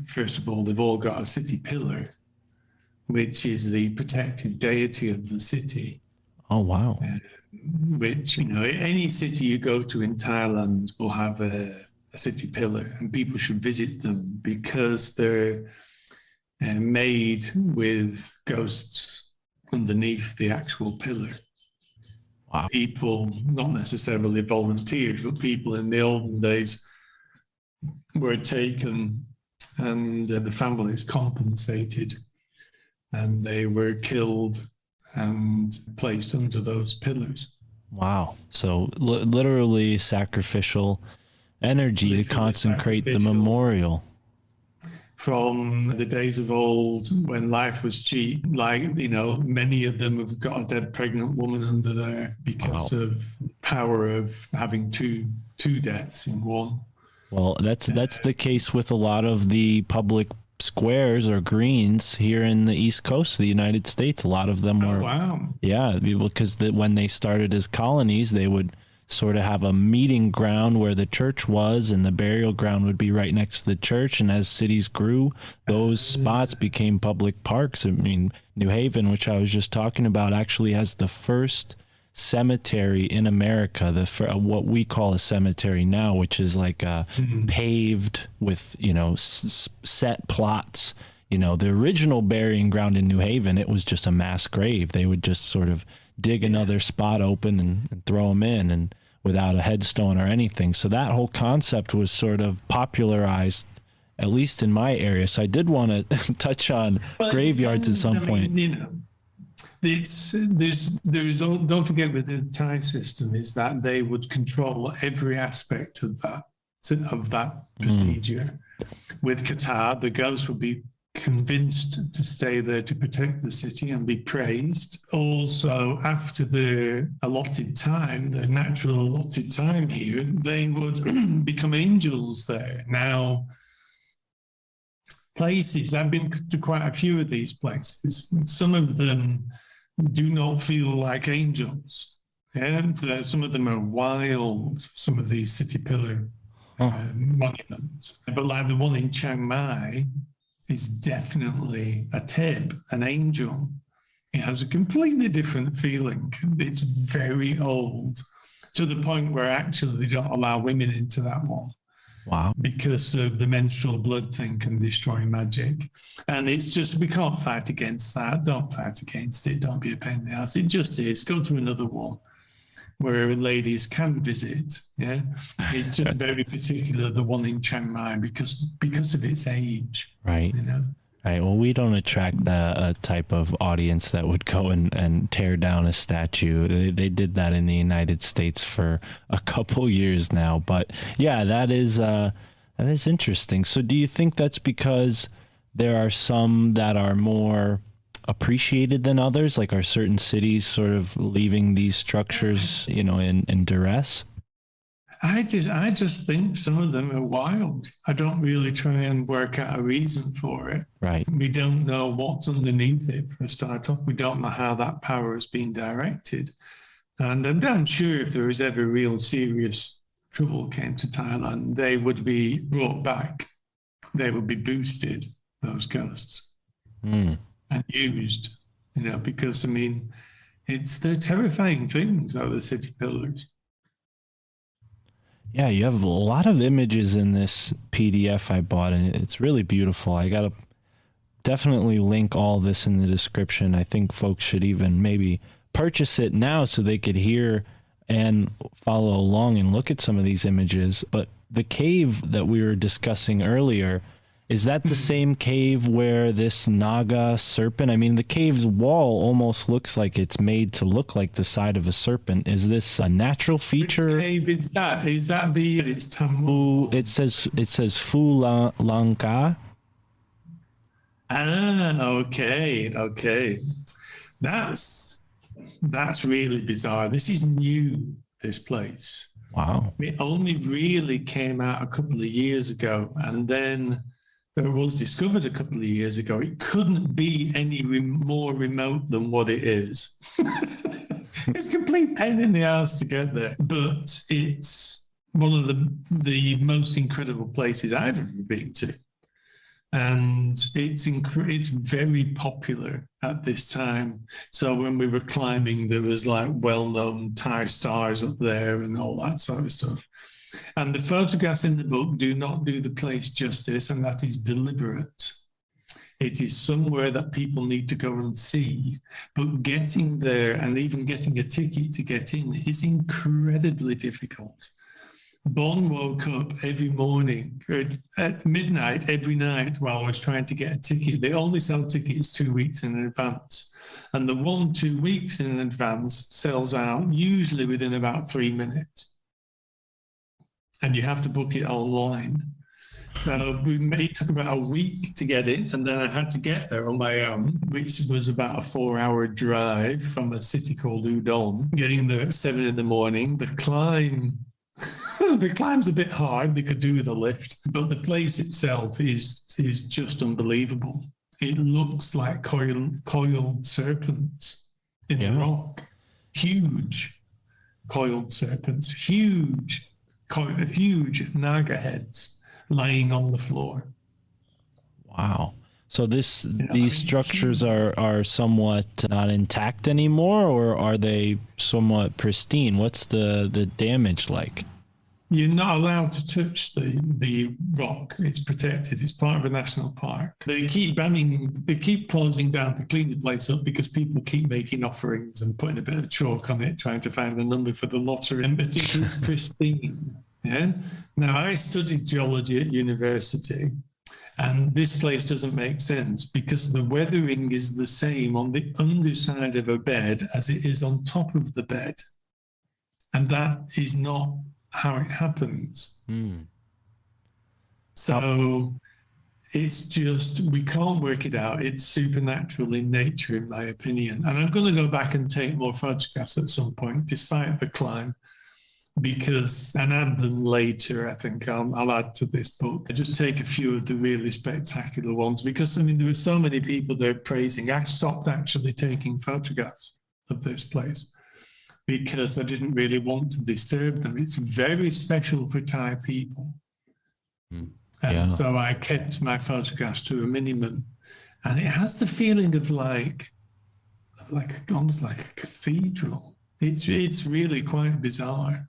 S7: first of all, they've all got a city pillar, which is the protective deity of the city.
S6: Oh, wow.
S7: Which, any city you go to in Thailand will have a city pillar, and people should visit them because they're made with ghosts underneath the actual pillar.
S6: Wow.
S7: People, not necessarily volunteers, but people in the olden days were taken and the families compensated, and they were killed and placed under those pillars.
S6: Wow. So literally sacrificial energy to consecrate the memorial.
S7: From the days of old when life was cheap, many of them have got a dead pregnant woman under there because of power of having two deaths in one.
S6: Well, that's the case with a lot of the public squares or greens here in the East Coast of the United States. A lot of them were, because when they started as colonies, they would sort of have a meeting ground where the church was, and the burial ground would be right next to the church. And as cities grew, those spots became public parks. I mean, New Haven, which I was just talking about, actually has the first cemetery in America, what we call a cemetery now, which is like paved with set plots. The original burying ground in New Haven, it was just a mass grave. They would just sort of dig another spot open and throw them in, and without a headstone or anything. So that whole concept was sort of popularized, at least in my area. So I did want to touch on graveyards at some point.
S7: Don't forget with the Thai system is that they would control every aspect of that procedure. With Qatar, the ghost would be convinced to stay there to protect the city and be praised. Also, after the allotted time, the natural allotted time here, they would become angels there. Now, places, I've been to quite a few of these places. Some of them do not feel like angels. Yeah? Some of them are wild, some of these city pillar monuments. But like the one in Chiang Mai is definitely a tip, an angel. It has a completely different feeling. It's very old, to the point where actually they don't allow women into that one.
S6: Wow.
S7: Because of the menstrual blood thing can destroy magic. And it's just, we can't fight against that. Don't fight against it. Don't be a pain in the ass. It just is. Go to another one where ladies can visit. Yeah. It's just very particular, the one in Chiang Mai, because of its age.
S6: Right. Right. Well, we don't attract the type of audience that would go and tear down a statue. They did that in the United States for a couple years now. But yeah, that is interesting. So do you think that's because there are some that are more appreciated than others? Like, are certain cities sort of leaving these structures, in duress?
S7: I just think some of them are wild. I don't really try and work out a reason for it.
S6: Right.
S7: We don't know what's underneath it for a start off. We don't know how that power has been directed. And I'm damn sure if there was ever real serious trouble came to Thailand, they would be brought back. They would be boosted, those ghosts, and used, because, they're terrifying things, the city pillars.
S6: Yeah, you have a lot of images in this PDF I bought, and it's really beautiful. I gotta definitely link all this in the description. I think folks should even maybe purchase it now so they could hear and follow along and look at some of these images. But the cave that we were discussing earlier, is that the same cave where this Naga serpent? I mean, the cave's wall almost looks like it's made to look like the side of a serpent. Is this a natural feature?
S7: Which cave is that? Is that the? It's Tamu.
S6: It says Langka.
S7: Okay. That's really bizarre. This is new. This place.
S6: Wow.
S7: It only really came out a couple of years ago, and then it was discovered a couple of years ago. It couldn't be any more remote than what it is. It's a complete pain in the ass to get there, but it's one of the most incredible places I've ever been to. And it's very popular at this time. So when we were climbing, there was like well-known Thai stars up there and all that sort of stuff. And the photographs in the book do not do the place justice, and that is deliberate. It is somewhere that people need to go and see, but getting there and even getting a ticket to get in is incredibly difficult. Bon woke up every morning at midnight every night while I was trying to get a ticket. They only sell tickets 2 weeks in advance. And the 1-2 weeks in advance sells out usually within about 3 minutes. And you have to book it online. So it took about a week to get it, and then I had to get there on my own, which was about a 4-hour drive from a city called Udon. Getting there at 7 in the morning. The climb's a bit hard. They could do with a lift, but the place itself is just unbelievable. It looks like coiled serpents in the rock. Huge coiled serpents, huge Naga heads lying on the floor.
S6: Wow. So these structures are somewhat not intact anymore, or are they somewhat pristine? What's the damage like?
S7: You're not allowed to touch the rock. It's protected. It's part of a national park. They keep closing down to clean the place up because people keep making offerings and putting a bit of chalk on it, trying to find the number for the lottery. But it is pristine. Yeah. Now, I studied geology at university, and this place doesn't make sense because the weathering is the same on the underside of a bed as it is on top of the bed. And that is not how it happens. So it's just, we can't work it out. It's supernatural in nature, in my opinion. And I'm going to go back and take more photographs at some point, despite the climb, and add them later. I think I'll add to this book. I just take a few of the really spectacular ones because, there were so many people there praising. I stopped actually taking photographs of this place because I didn't really want to disturb them. It's very special for Thai people. And so I kept my photographs to a minimum. And it has the feeling of almost like a cathedral. It's really quite bizarre.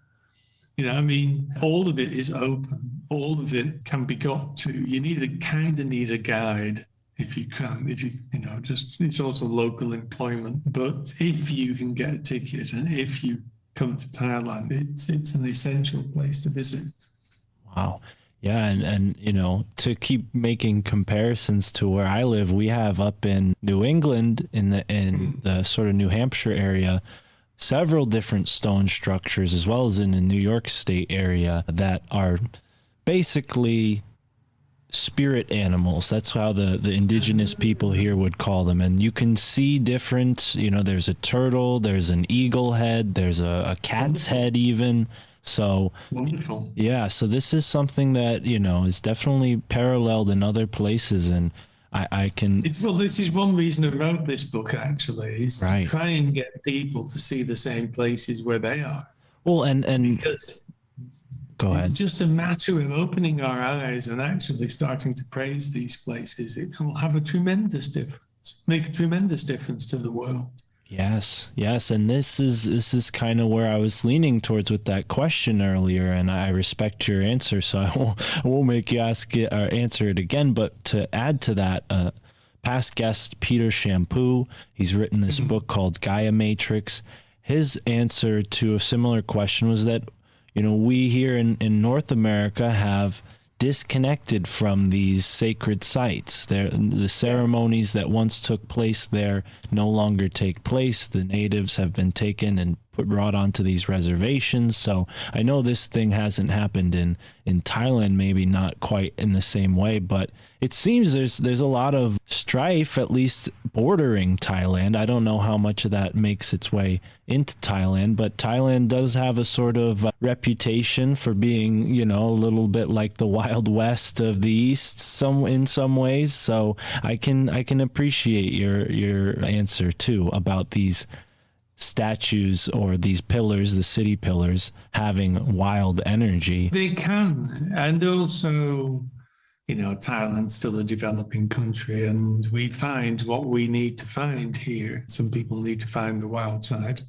S7: All of it is open. All of it can be got to. You need a guide if you can, it's also local employment. But if you can get a ticket and if you come to Thailand, it's an essential place to visit.
S6: Wow. Yeah. And to keep making comparisons to where I live, we have up in New England in the sort of New Hampshire area, several different stone structures, as well as in the New York State area, that are basically spirit animals. That's how the indigenous people here would call them. And you can see different, there's a turtle, there's an eagle head, there's a cat's head even. So
S7: wonderful.
S6: Yeah, so this is something that, is definitely paralleled in other places. And I can...
S7: This is one reason I wrote this book, actually, is to try and get people to see the same places where they are.
S6: Well, and
S7: because
S6: go ahead.
S7: It's just a matter of opening our eyes and actually starting to praise these places. It will have a tremendous difference, make a tremendous difference to the world.
S6: Yes, and this is kind of where I was leaning towards with that question earlier, and I respect your answer, so I won't make you ask it or answer it again. But to add to that, past guest Peter Shampoo, he's written this book called Gaia Matrix. His answer to a similar question was that, we here in North America have disconnected from these sacred sites. The ceremonies that once took place there no longer take place. The natives have been taken and brought onto these reservations. So I know this thing hasn't happened in Thailand, maybe not quite in the same way, but it seems there's a lot of strife, at least bordering Thailand. I don't know how much of that makes its way into Thailand, but Thailand does have a sort of reputation for being, a little bit like the Wild West of the East, in some ways. So I can appreciate your answer too about these statues or these pillars, the city pillars, having wild energy.
S7: They can. And also, Thailand's still a developing country, and we find what we need to find here. Some people need to find the wild side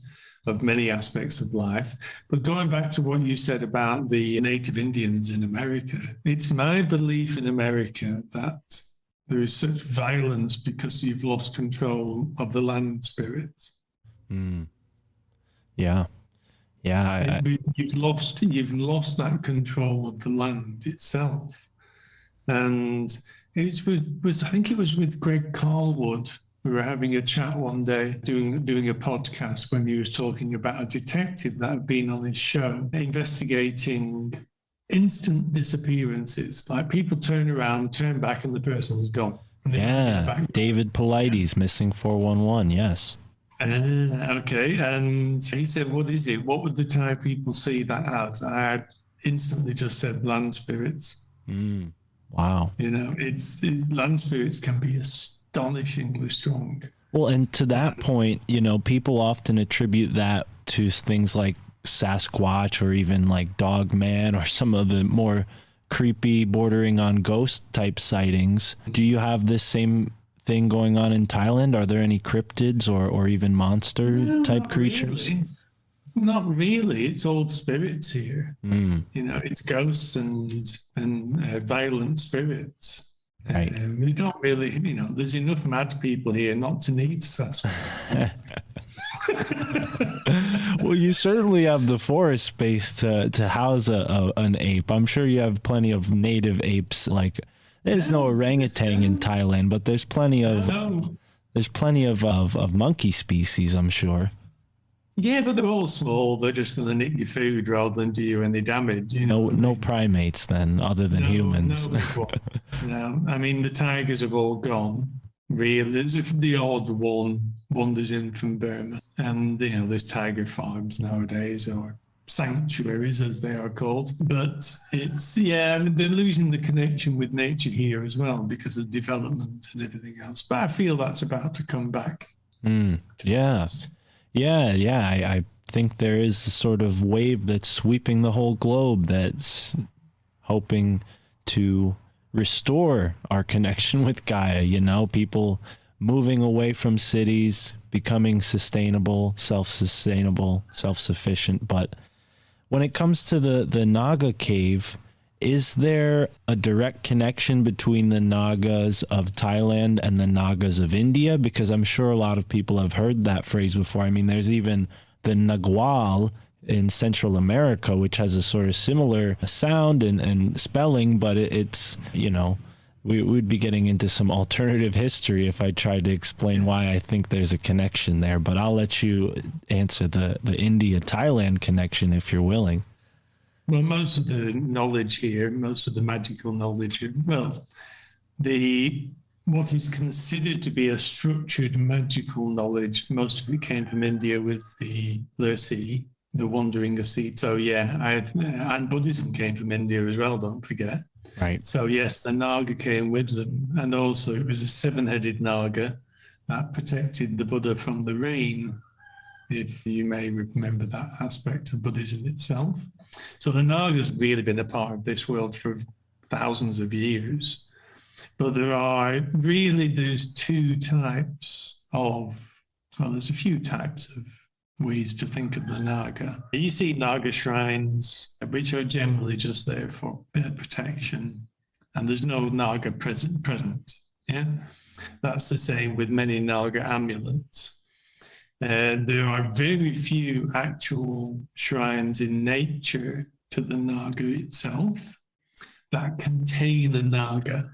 S7: of many aspects of life. But going back to what you said about the native Indians in America, it's my belief in America that there is such violence because you've lost control of the land spirits.
S6: Yeah.
S7: You've lost that control of the land itself. And it was I think it was with Greg Carlwood. We were having a chat one day, doing a podcast, when he was talking about a detective that had been on his show investigating instant disappearances. Like, people turn around, turn back, and the person's gone.
S6: Yeah, David Polides, missing 411, yes.
S7: Okay, and he said, what is it? What would the Thai people see that as? I had instantly just said land spirits.
S6: Wow.
S7: It's land spirits can be astonishingly strong.
S6: Well, and to that point, people often attribute that to things like Sasquatch or even like Dogman or some of the more creepy, bordering on ghost type sightings. Do you have this same thing going on in Thailand? Are there any cryptids or even monster type creatures?
S7: Really. Not really. It's all spirits here. It's ghosts and violent spirits.
S6: Right.
S7: We don't really, there's enough mad people here not to need Sasquatch.
S6: Well, you certainly have the forest space to house an ape. I'm sure you have plenty of native apes. Like, there's no orangutan in Thailand, but there's plenty of monkey species, I'm sure.
S7: Yeah, but they're all small. They're just going to nick your food rather than do you any damage.
S6: No primates then, other than humans.
S7: No, I mean, the tigers have all gone. Really, there's the odd one wanders in from Burma, and there's tiger farms nowadays, or sanctuaries as they are called. But they're losing the connection with nature here as well because of development and everything else. But I feel that's about to come back.
S6: Yeah. I think there is a sort of wave that's sweeping the whole globe that's hoping to restore our connection with Gaia. People moving away from cities, becoming sustainable, self-sufficient. But when it comes to the Naga cave, is there a direct connection between the Nagas of Thailand and the Nagas of India? Because I'm sure a lot of people have heard that phrase before. I mean, there's even the Nagual in Central America, which has a sort of similar sound and spelling, but it's, we would be getting into some alternative history if I tried to explain why I think there's a connection there. But I'll let you answer the India-Thailand connection if you're willing.
S7: Well, most of the knowledge here, most of the magical knowledge, what is considered to be a structured magical knowledge, most of it came from India with the Lursi, the wandering Ascetic. So and Buddhism came from India as well, don't forget.
S6: Right.
S7: So yes, the Naga came with them, and also it was a seven-headed Naga that protected the Buddha from the rain, if you may remember that aspect of Buddhism itself. So the Naga's really been a part of this world for thousands of years. But there's two types of well, there's a few types of ways to think of the Naga. You see Naga shrines, which are generally just there for a bit of protection, and there's no Naga present. Yeah, that's the same with many Naga amulets. There are very few actual shrines in nature to the Naga itself that contain a Naga.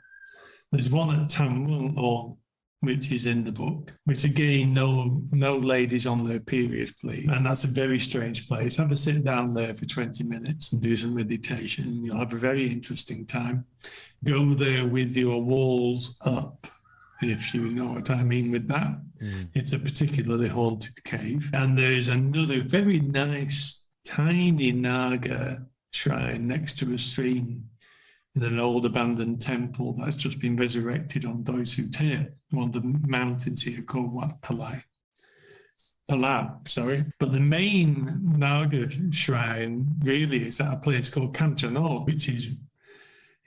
S7: There's one at Tamwung, which is in the book, which again, no ladies on their period, please. And that's a very strange place. Have a sit down there for 20 minutes and do some meditation, and you'll have a very interesting time. Go there with your walls up, if you know what I mean with that. It's a particularly haunted cave. And there's another very nice, tiny Naga shrine next to a stream in an old abandoned temple that's just been resurrected on Doisu Te, one of the mountains here called Wat Palab, sorry. But the main Naga shrine really is at a place called Kanchanot, which is,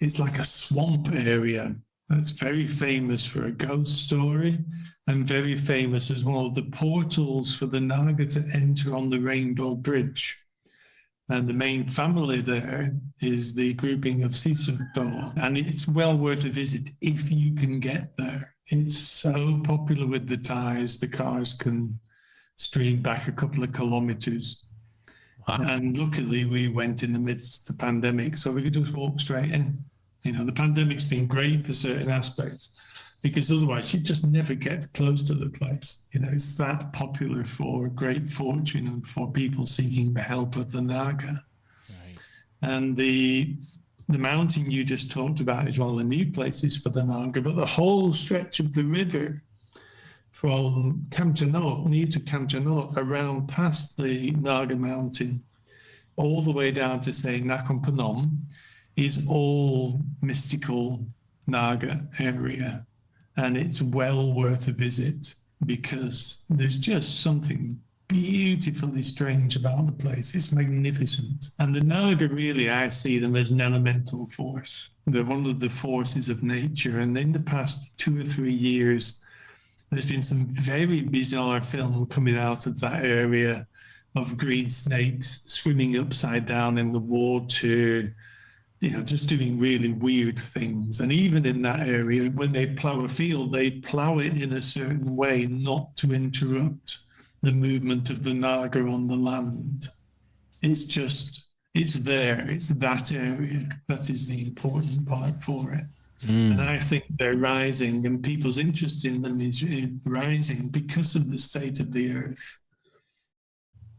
S7: it's like a swamp area that's very famous for a ghost story and very famous as one of the portals for the Naga to enter on the Rainbow Bridge. And the main family there is the grouping of Sisuto. And it's well worth a visit if you can get there. It's so popular with the Thais, the cars can stream back a couple of kilometers. Wow. And luckily we went in the midst of the pandemic, so we could just walk straight in. You know, the pandemic's been great for certain aspects, because otherwise you'd just never get close to the place. You know, it's that popular for great fortune and for people seeking the help of the Naga. Right. And the mountain you just talked about is one of the new places for the Naga, but the whole stretch of the river from Kanchanot, near to Kanchanot, around past the Naga mountain, all the way down to, say, Nakhon Phanom, is all mystical Naga area. And it's well worth a visit because there's just something beautifully strange about the place. It's magnificent. And the Naga, really, I see them as an elemental force. They're one of the forces of nature. And in the past 2 or 3 years, there's been some very bizarre film coming out of that area of green snakes swimming upside down in the water, you know, just doing really weird things. And even in that area, when they plow a field, they plow it in a certain way not to interrupt the movement of the Naga on the land. It's just, it's there. It's that area that is the important part for it. And I think they're rising, and people's interest in them is rising because of the state of the earth.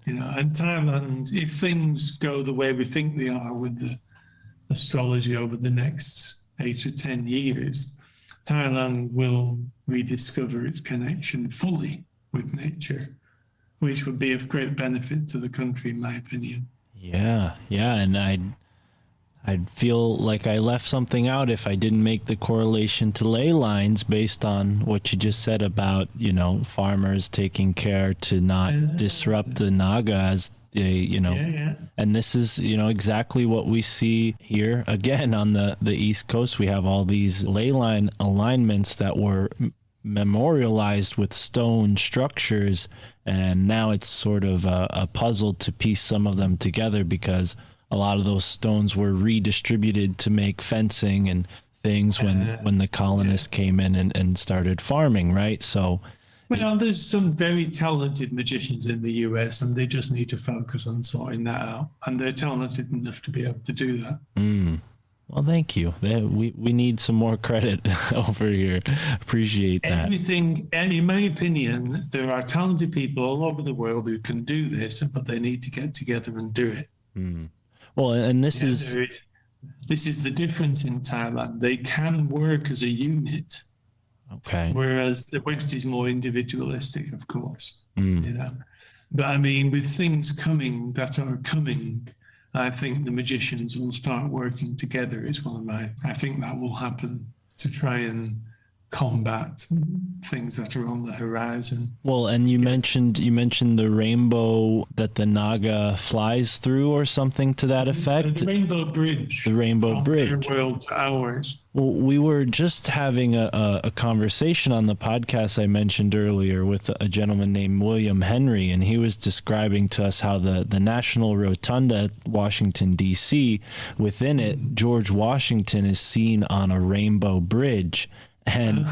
S7: You know, and Thailand, if things go the way we think they are with the astrology over the next 8 or 10 years, Thailand will rediscover its connection fully with nature, which would be of great benefit to the country, in my opinion.
S6: Yeah, and I'd feel like I left something out if I didn't make the correlation to ley lines based on what you just said about, you know, farmers taking care to not disrupt the Naga as they, you know, and this is, you know, exactly what we see here again on the East Coast. We have all these ley line alignments that were memorialized with stone structures, and now it's sort of a puzzle to piece some of them together, because a lot of those stones were redistributed to make fencing and things when the colonists came in and started farming, right? So,
S7: well, there's some very talented magicians in the US, and they just need to focus on sorting that out. And they're talented enough to be able to do that.
S6: Well, thank you. We need some more credit over here. Appreciate that.
S7: Everything, and in my opinion, there are talented people all over the world who can do this, but they need to get together and do it.
S6: Well, and this is
S7: the difference in Thailand. They can work as a unit.
S6: Okay.
S7: Whereas the West is more individualistic, of course. You know, but I mean, with things coming that are coming, I think the magicians will start working together. Is one of my. I think that will happen to try and combat things that are on the horizon.
S6: Well, and you mentioned the rainbow that the Naga flies through, or something to that effect.
S7: The Rainbow Bridge.
S6: The Rainbow
S7: from
S6: Bridge.
S7: Their world to ours.
S6: Well, we were just having a conversation on the podcast I mentioned earlier with a gentleman named William Henry, and he was describing to us how the National Rotunda at Washington, D.C., within it, George Washington is seen on a rainbow bridge. And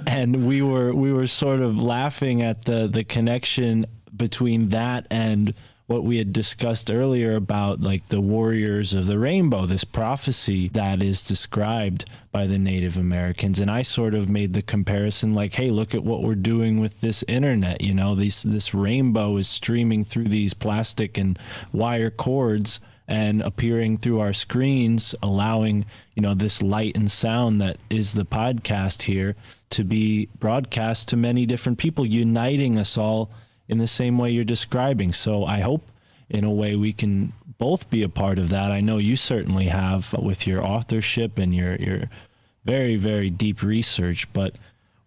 S6: and we were sort of laughing at the connection between that and what we had discussed earlier about like the warriors of the rainbow, this prophecy that is described by the Native Americans. And I sort of made the comparison like, hey, look at what we're doing with this internet. You know, this rainbow is streaming through these plastic and wire cords and appearing through our screens, allowing, you know, this light and sound that is the podcast here to be broadcast to many different people, uniting us all in the same way you're describing. So I hope in a way we can both be a part of that. I know you certainly have with your authorship and your very, very deep research. But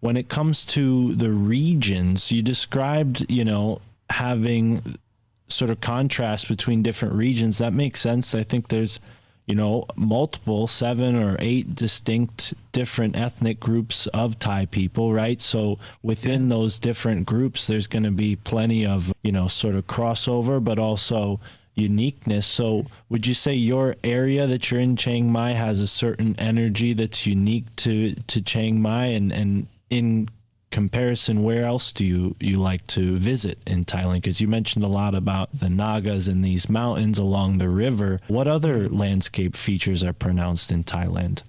S6: when it comes to the regions, you described, you know, having sort of contrast between different regions. That makes sense. I think there's, you know, multiple 7 or 8 distinct different ethnic groups of Thai people, right? So within those different groups, there's going to be plenty of, you know, sort of crossover, but also uniqueness. So would you say your area that you're in, Chiang Mai, has a certain energy that's unique to Chiang Mai? And in comparison, where else do you like to visit in Thailand? Because you mentioned a lot about the Nagas and these mountains along the river. What other landscape features are pronounced in Thailand?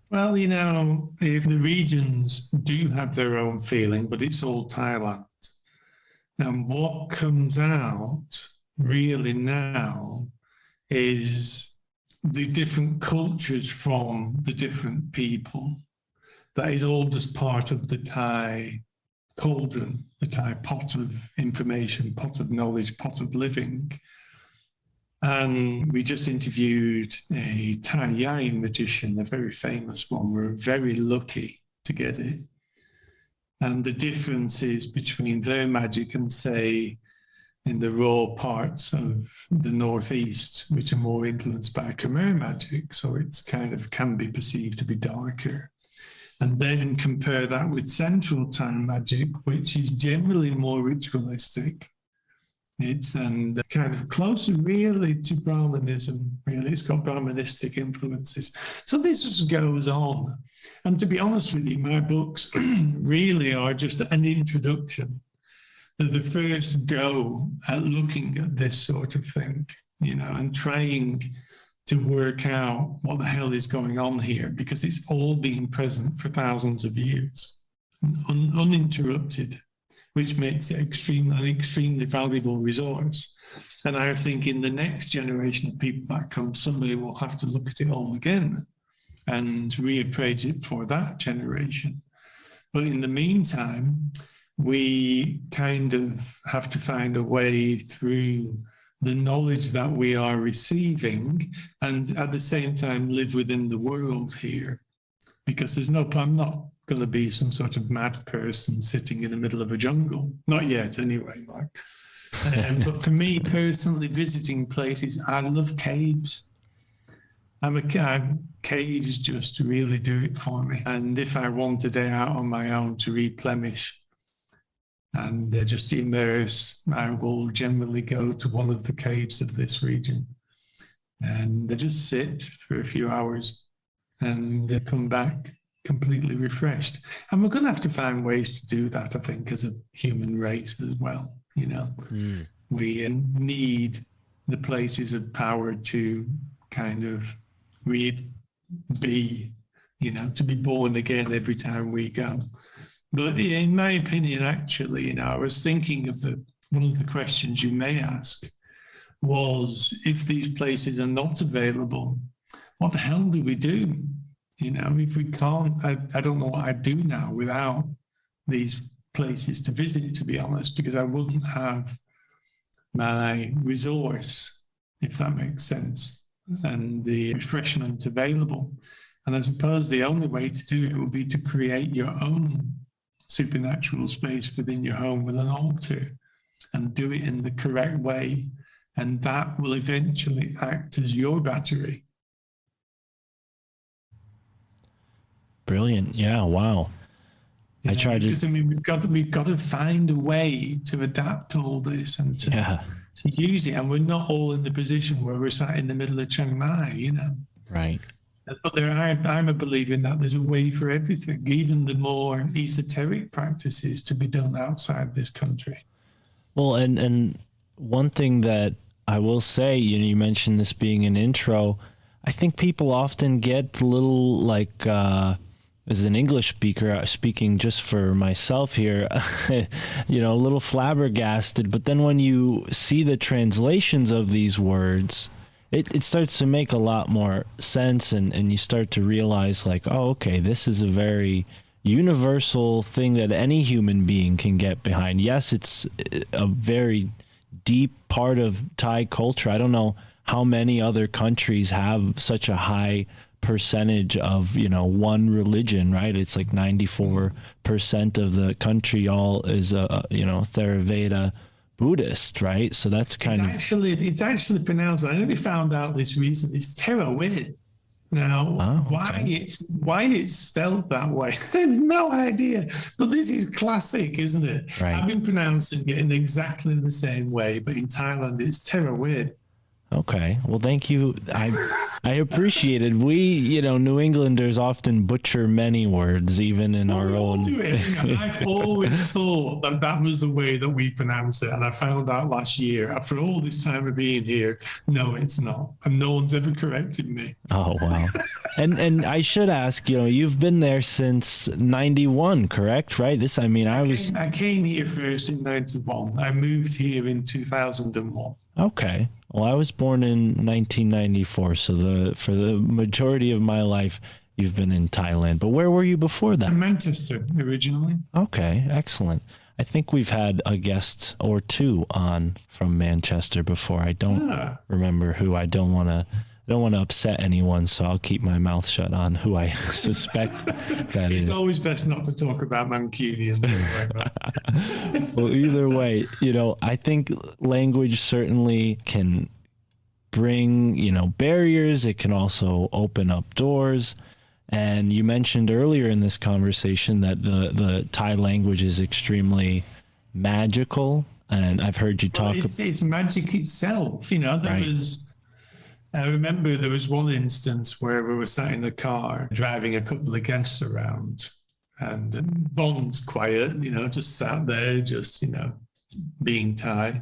S7: Well, you know, if the regions do have their own feeling, but it's all Thailand. And what comes out really now is the different cultures from the different people. That is all just part of the Thai cauldron, the Thai pot of information, pot of knowledge, pot of living. And we just interviewed a Thai Yai magician, a very famous one. We're very lucky to get it. And the differences between their magic and, say, in the raw parts of the Northeast, which are more influenced by Khmer magic, so it's kind of can be perceived to be darker. And then compare that with Central Thai magic, which is generally more ritualistic. It's kind of closer really to Brahmanism, really. It's got Brahmanistic influences. So this just goes on. And to be honest with you, my books really are just an introduction. They're the first go at looking at this sort of thing, you know, and trying to work out what the hell is going on here, because it's all been present for thousands of years, uninterrupted, which makes it an extremely valuable resource. And I think in the next generation of people that come, somebody will have to look at it all again and reappraise it for that generation. But in the meantime, we kind of have to find a way through the knowledge that we are receiving and at the same time live within the world here. Because I'm not going to be some sort of mad person sitting in the middle of a jungle. Not yet, anyway, Mark. But for me personally, visiting places, I love caves. Caves just really do it for me. And if I want a day out on my own to replenish and just immerse, I will generally go to one of the caves of this region. And they just sit for a few hours and they come back completely refreshed. And we're going to have to find ways to do that, I think, as a human race as well. You know, we need the places of power to kind of be, you know, to be born again every time we go. But in my opinion, actually, you know, I was thinking of one of the questions you may ask was, if these places are not available, what the hell do we do? You know, if we can't, I don't know what I'd do now without these places to visit, to be honest, because I wouldn't have my resource, if that makes sense, and the refreshment available. And I suppose the only way to do it would be to create your own supernatural space within your home with an altar and do it in the correct way. And that will eventually act as your battery.
S6: Brilliant. Yeah. Wow.
S7: You
S6: I
S7: know,
S6: tried to.
S7: because I mean we've got to find a way to adapt all this and to use it. And we're not all in the position where we're sat in the middle of Chiang Mai, you know.
S6: Right.
S7: But I'm a believer in that there's a way for everything, even the more esoteric practices to be done outside this country. Well,
S6: and one thing that I will say, you mentioned this being an intro. I think people often get a little like, as an English speaker, speaking just for myself here, a little flabbergasted. But then when you see the translations of these words, it starts to make a lot more sense, and you start to realize like, oh, okay, this is a very universal thing that any human being can get behind. Yes, it's a very deep part of Thai culture. I don't know how many other countries have such a high percentage of one religion, right? It's like 94% of the country all is Theravada Buddhist, right? So that's
S7: it's actually pronounced, I only found out this recently, it's Theravada. Now, why it's spelled that way, I have no idea. But this is classic, isn't it?
S6: Right.
S7: I've been pronouncing it in exactly the same way, but in Thailand it's Theravada.
S6: Okay. Well, thank you. I appreciate it. We, New Englanders often butcher many words, even in our own.
S7: I've always thought that was the way that we pronounce it. And I found out last year, after all this time of being here, no, it's not. And no one's ever corrected me.
S6: Oh, wow. And I should ask, you've been there since 91, correct? Right? I
S7: came here first in 91. I moved here in 2001.
S6: Okay. Well, I was born in 1994, so for the majority of my life, you've been in Thailand. But where were you before that?
S7: Manchester, originally.
S6: Okay, excellent. I think we've had a guest or two on from Manchester before. I don't remember who. I don't want to upset anyone, so I'll keep my mouth shut on who I suspect that is.
S7: It's always best not to talk about Mancunians.
S6: Well, either way, I think language certainly can bring, barriers. It can also open up doors. And you mentioned earlier in this conversation that the Thai language is extremely magical. And I've heard you talk about
S7: it's magic itself. I remember there was one instance where we were sat in the car driving a couple of guests around, and Bond's quiet, just sat there, just, being Thai.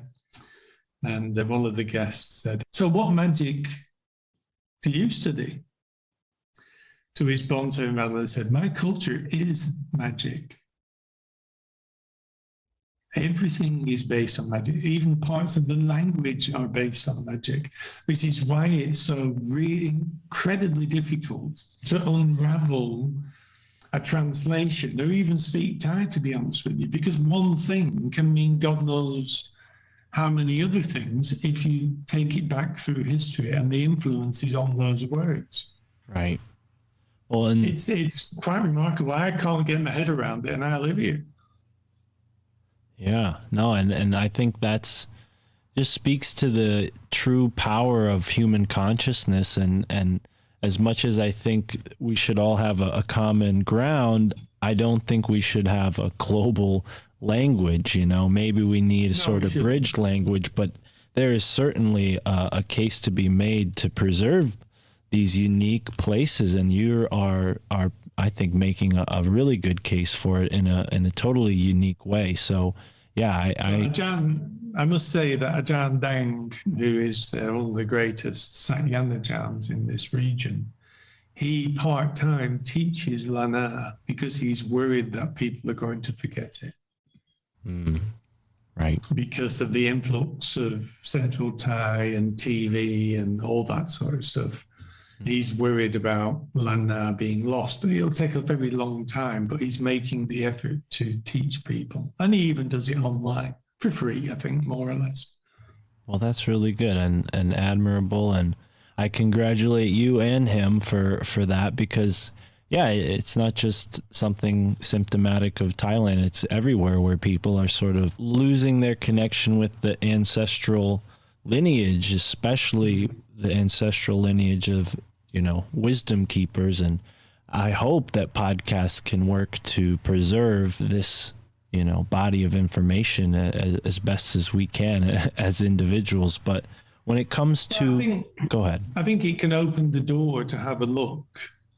S7: And one of the guests said, "So what magic do you study?" To which Bond turned around and said, "My culture is magic. Everything is based on magic. Even parts of the language are based on magic, which is why it's so really incredibly difficult to unravel a translation or even speak Thai, to be honest with you, because one thing can mean God knows how many other things if you take it back through history and the influences on those words."
S6: Right. Well, and
S7: it's quite remarkable. I can't get my head around it, and I live here.
S6: Yeah, no, and I think that's just speaks to the true power of human consciousness, and as much as I think we should all have a common ground, I don't think we should have a global language. Maybe we need a sort of bridged language, but there is certainly a case to be made to preserve these unique places, and you are I think making a really good case for it in a totally unique way. So yeah,
S7: I must say that Ajahn Dang, who is one of the greatest Satyanajans in this region, he part-time teaches Lana because he's worried that people are going to forget it.
S6: Right.
S7: Because of the influx of Central Thai and TV and all that sort of stuff. He's worried about Lana being lost. It'll take a very long time, but he's making the effort to teach people. And he even does it online for free, I think, more or less.
S6: Well, that's really good and admirable. And I congratulate you and him for that, because yeah, it's not just something symptomatic of Thailand. It's everywhere where people are sort of losing their connection with the ancestral lineage, especially the ancestral lineage of, wisdom keepers. And I hope that podcasts can work to preserve this, body of information as best as we can as individuals. But when it comes to, go ahead.
S7: I think it can open the door to have a look.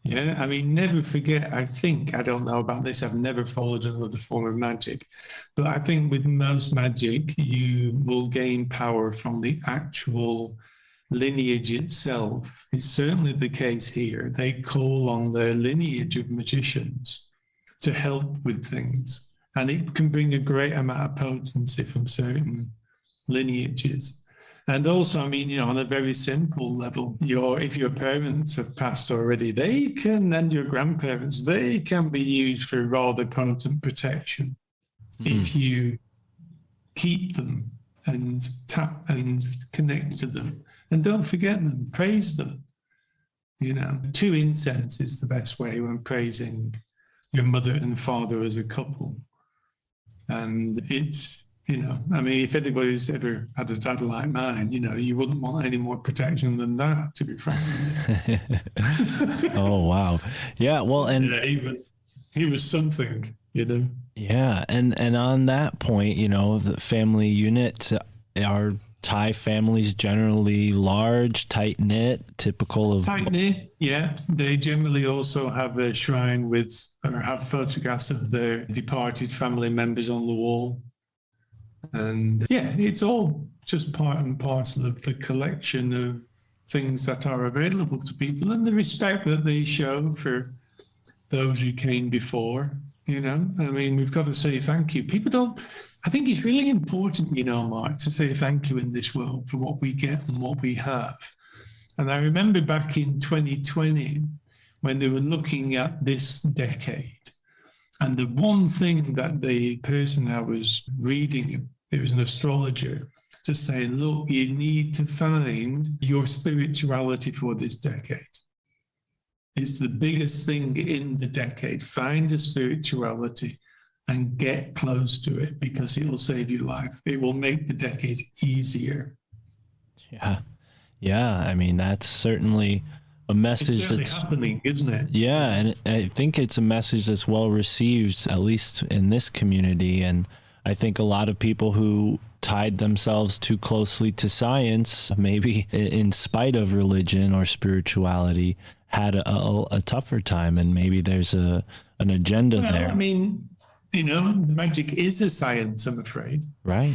S7: Yeah, I mean, never forget, I don't know about this, I've never followed another form of magic, but I think with most magic, you will gain power from the actual lineage itself. It's certainly the case here. They call on their lineage of magicians to help with things, and it can bring a great amount of potency from certain lineages. And also, I mean, on a very simple level, if your parents have passed already, and your grandparents, they can be used for rather potent protection if you keep them and tap and connect to them. And don't forget them, praise them. 2 incense is the best way when praising your mother and father as a couple. And it's, I mean, if anybody's ever had a dad like mine, you wouldn't want any more protection than that, to be frank.
S6: Oh, wow. Yeah, well, and
S7: he was something,
S6: Yeah, and on that point, the family unit, are Thai families generally large, tight-knit, typical of...
S7: Tight-knit, yeah. They generally also have a shrine or have photographs of their departed family members on the wall. And yeah, it's all just part and parcel of the collection of things that are available to people and the respect that they show for those who came before. I mean, we've got to say thank you. I think it's really important, Mark, to say thank you in this world for what we get and what we have. And I remember back in 2020 when they were looking at this decade, and the one thing that the person I was reading, it was an astrologer, just saying, look, you need to find your spirituality for this decade. It's the biggest thing in the decade. Find a spirituality and get close to it, because it will save your life. It will make the decade easier.
S6: Yeah. Yeah. I mean, that's certainly a message that's
S7: happening, isn't it?
S6: Yeah. And I think it's a message that's well received, at least in this community. And I think a lot of people who tied themselves too closely to science, maybe in spite of religion or spirituality, had a tougher time. And maybe there's an agenda there.
S7: I mean, magic is a science, I'm afraid.
S6: Right.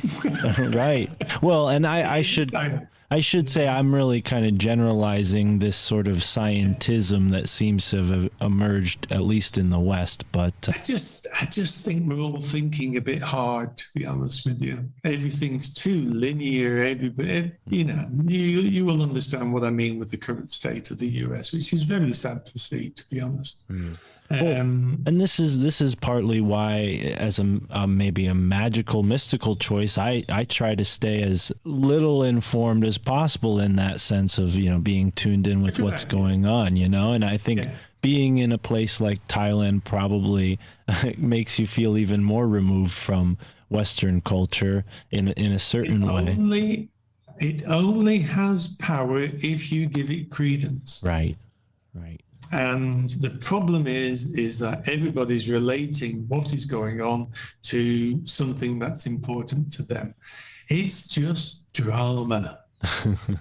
S6: Right. Well, and I should say I'm really kind of generalizing this sort of scientism that seems to have emerged, at least in the West. But
S7: I just think we're all thinking a bit hard, to be honest with you. Everything's too linear. You will understand what I mean with the current state of the US, which is very sad to see, to be honest. And
S6: this is partly why, as maybe a magical, mystical choice, I try to stay as little informed as possible in that sense of, being tuned in with what's going on, and I think being in a place like Thailand probably makes you feel even more removed from Western culture in a certain way.
S7: It only has power if you give it credence.
S6: Right.
S7: And the problem is that everybody's relating what is going on to something that's important to them. It's just drama.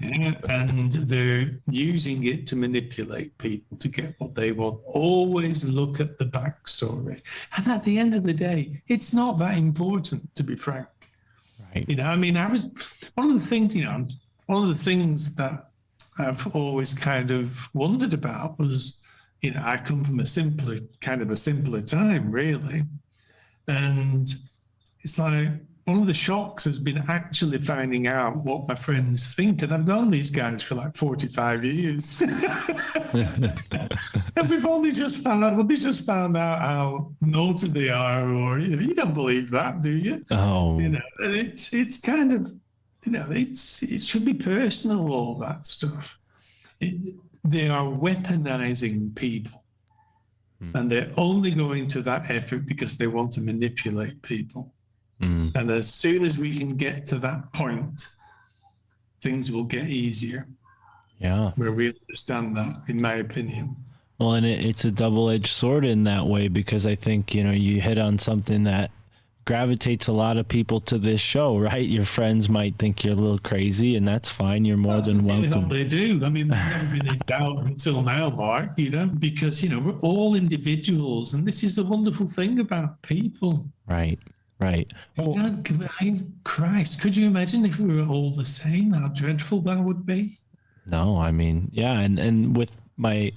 S7: And they're using it to manipulate people to get what they want. Always look at the backstory. And at the end of the day, it's not that important, to be frank.
S6: Right.
S7: I mean, one of the things that I've always kind of wondered about was, I come from a simpler time, really. And it's like, one of the shocks has been actually finding out what my friends think. And I've known these guys for like 45 years. And we've only just found out how naughty they are, or, you don't believe that, do you?
S6: Oh.
S7: It's kind of, it should be personal, all that stuff. they are weaponizing people. And they're only going to that effort because they want to manipulate people. And as soon as we can get to that point, things will get easier.
S6: Yeah.
S7: Where we understand that, in my opinion.
S6: Well, and it's a double-edged sword in that way, because I think, you know, you hit on something that gravitates a lot of people to this show, right? Your friends might think you're a little crazy, and that's fine. You're more than welcome.
S7: They do. I mean, they've never been in doubt until now, Mark, you know, because, you know, we're all individuals, and this is the wonderful thing about people.
S6: Right. Well,
S7: Christ, could you imagine if we were all the same? How dreadful that would be.
S6: no, I mean, yeah, and with my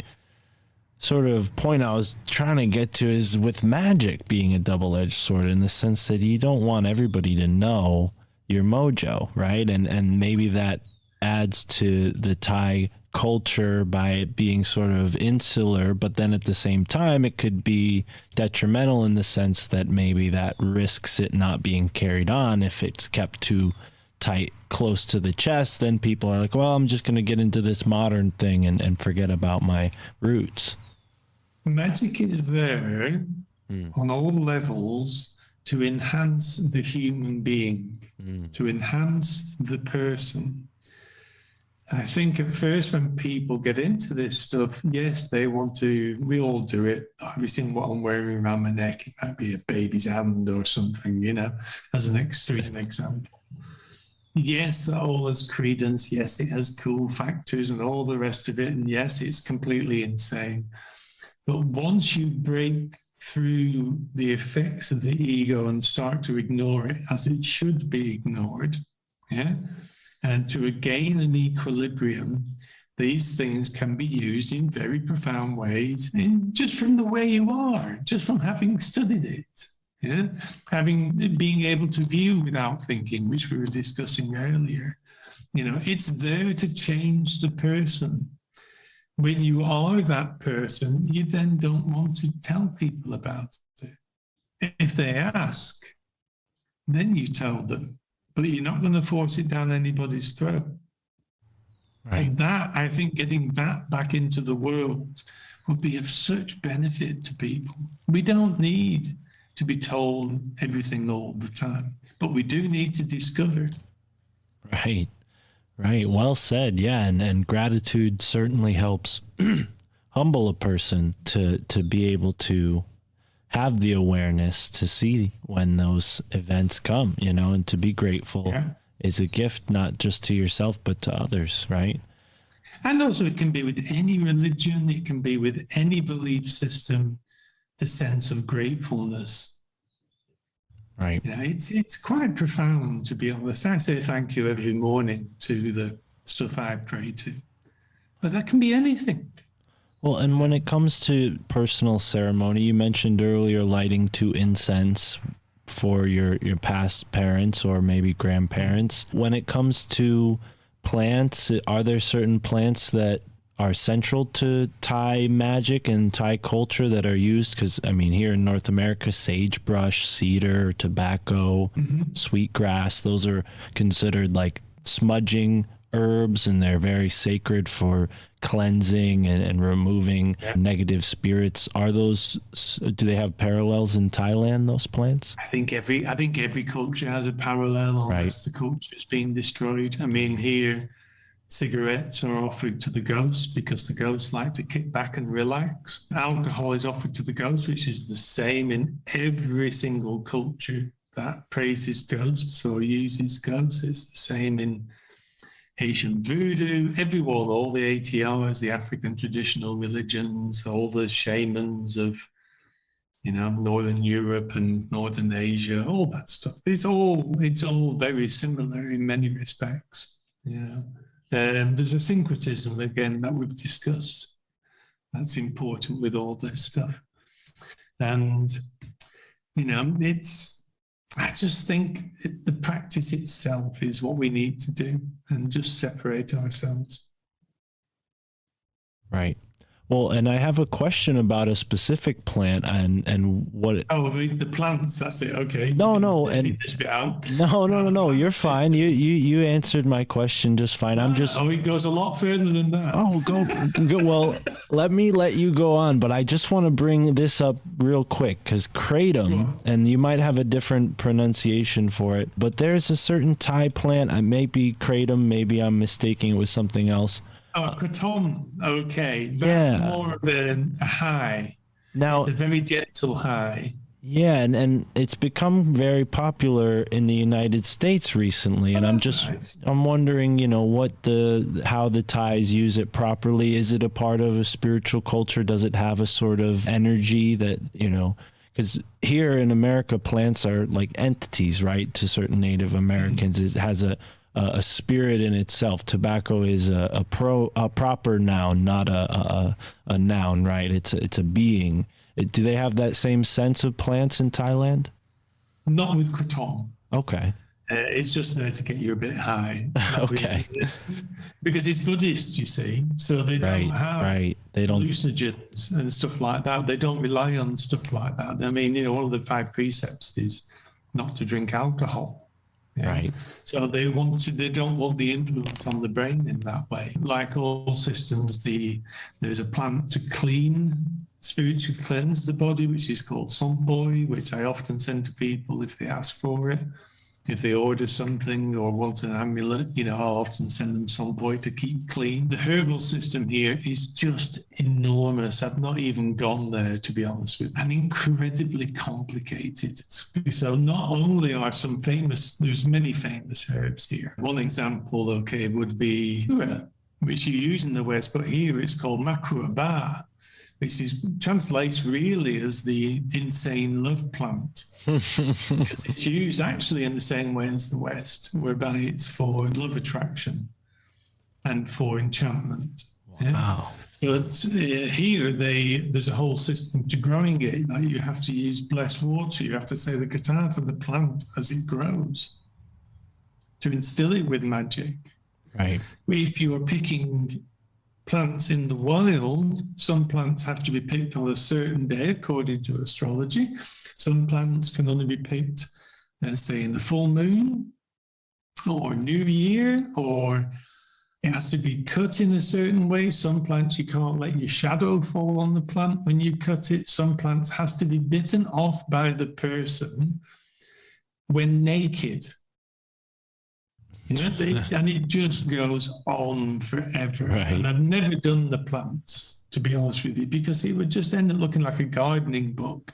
S6: sort of point I was trying to get to is with magic being a double-edged sword, in the sense that you don't want everybody to know your mojo, right? And maybe that adds to the Thai culture by it being sort of insular, but then at the same time it could be detrimental in the sense that maybe that risks it not being carried on if it's kept too tight close to the chest. Then people are like, well, I'm just going to get into this modern thing and forget about my roots.
S7: Magic is there on all levels to enhance the human being, to enhance the person. I think at first when people get into this stuff, yes, they want to, we all do it. Have you seen what I'm wearing around my neck? It might be a baby's hand or something, you know, as an extreme example. Yes, that all has credence. Yes, it has cool factors and all the rest of it. And yes, it's completely insane. But once you break through the effects of the ego and start to ignore it as it should be ignored, yeah, and to gain an equilibrium, these things can be used in very profound ways, and just from the way you are, just from having studied it, yeah, being able to view without thinking, which we were discussing earlier. You know, it's there to change the person. When you are that person, you then don't want to tell people about it. If they ask, then you tell them, but you're not going to force it down anybody's throat. Right. And that, I think, getting that back into the world would be of such benefit to people. We don't need to be told everything all the time, but we do need to discover.
S6: Right. Well said. Yeah. And gratitude certainly helps humble a person to be able to have the awareness to see when those events come, you know, and to be grateful is a gift, not just to yourself, but to others. Right.
S7: And also it can be with any religion. It can be with any belief system, the sense of gratefulness.
S6: Right.
S7: You know, it's quite profound, to be honest. I say thank you every morning to the stuff I pray to, but that can be anything.
S6: Well, and when it comes to personal ceremony, you mentioned earlier lighting to incense for your past parents or maybe grandparents. When it comes to plants, are there certain plants that are central to Thai magic and Thai culture that are used? Because, I mean, here in North America, sagebrush, cedar, tobacco, sweetgrass, those are considered like smudging herbs, and they're very sacred for cleansing and removing negative spirits. Are those, do they have parallels in Thailand, those plants?
S7: I think every culture has a parallel, unless the culture is being destroyed. I mean, here, cigarettes are offered to the ghosts because the ghosts like to kick back and relax. Alcohol is offered to the ghosts, which is the same in every single culture that praises ghosts or uses ghosts. It's the same in Haitian voodoo, everyone, all the ATRs, the African traditional religions, all the shamans of, you know, Northern Europe and Northern Asia, all that stuff. It's all very similar in many respects, you know. There's a syncretism, again, that we've discussed. That's important with all this stuff. And, you know, I just think the practice itself is what we need to do, and just separate ourselves.
S6: Right. Well, and I have a question about a specific plant and what it,
S7: Oh, the plants. That's it. Okay.
S6: No,
S7: Edit
S6: and
S7: this bit out.
S6: no, you're fine. You answered my question just fine. I'm just
S7: Oh, it goes a lot further than that.
S6: Oh, go. Well, let you go on, but I just want to bring this up real quick because kratom, and you might have a different pronunciation for it, but there's a certain Thai plant. I may be kratom, maybe I'm mistaking it with something else.
S7: Oh, kratom. Okay. That's
S6: Yeah.
S7: more of a high.
S6: Now,
S7: It's a very gentle high.
S6: yeah, and it's become very popular in the United States recently, and
S7: Nice.
S6: I'm wondering, how the Thais use it properly. Is it a part of a spiritual culture? Does it have a sort of energy that, because here in America, plants are like entities, right? To certain Native Americans, it has a spirit in itself. Tobacco is a proper noun, not a noun, right? It's a being. Do they have that same sense of plants in Thailand?
S7: Not with kratom.
S6: Okay.
S7: It's just there to get you a bit high.
S6: Okay.
S7: Because it's Buddhist, you see, so they don't have
S6: They don't.
S7: hallucinogens and stuff like that. They don't rely on stuff like that. I mean, one of the 5 precepts is not to drink alcohol. Yeah.
S6: Right.
S7: So they don't want the influence on the brain in that way. Like all systems, there's a plant to spiritually cleanse the body, which is called Sompoi, which I often send to people if they ask for it. If they order something or want an amulet, I'll often send them Sompoi to keep clean. The herbal system here is just enormous. I've not even gone there, to be honest with you, and incredibly complicated. So not only are there's many famous herbs here. One example, would be Hura, which you use in the West, but here it's called Makrua. This translates really as the insane love plant. Because it's used actually in the same way as the West, whereby it's for love attraction and for enchantment.
S6: Wow.
S7: Yeah? So here there's a whole system to growing it. Like you have to use blessed water. You have to say the katana to the plant as it grows to instill it with magic.
S6: Right.
S7: If you are picking plants in the wild, some plants have to be picked on a certain day according to astrology. Some plants can only be picked, let's say, in the full moon or New Year, or it has to be cut in a certain way. Some plants you can't let your shadow fall on the plant when you cut it. Some plants has to be bitten off by the person when naked. And it just goes on forever.
S6: Right.
S7: And I've never done the plants, to be honest with you, because it would just end up looking like a gardening book.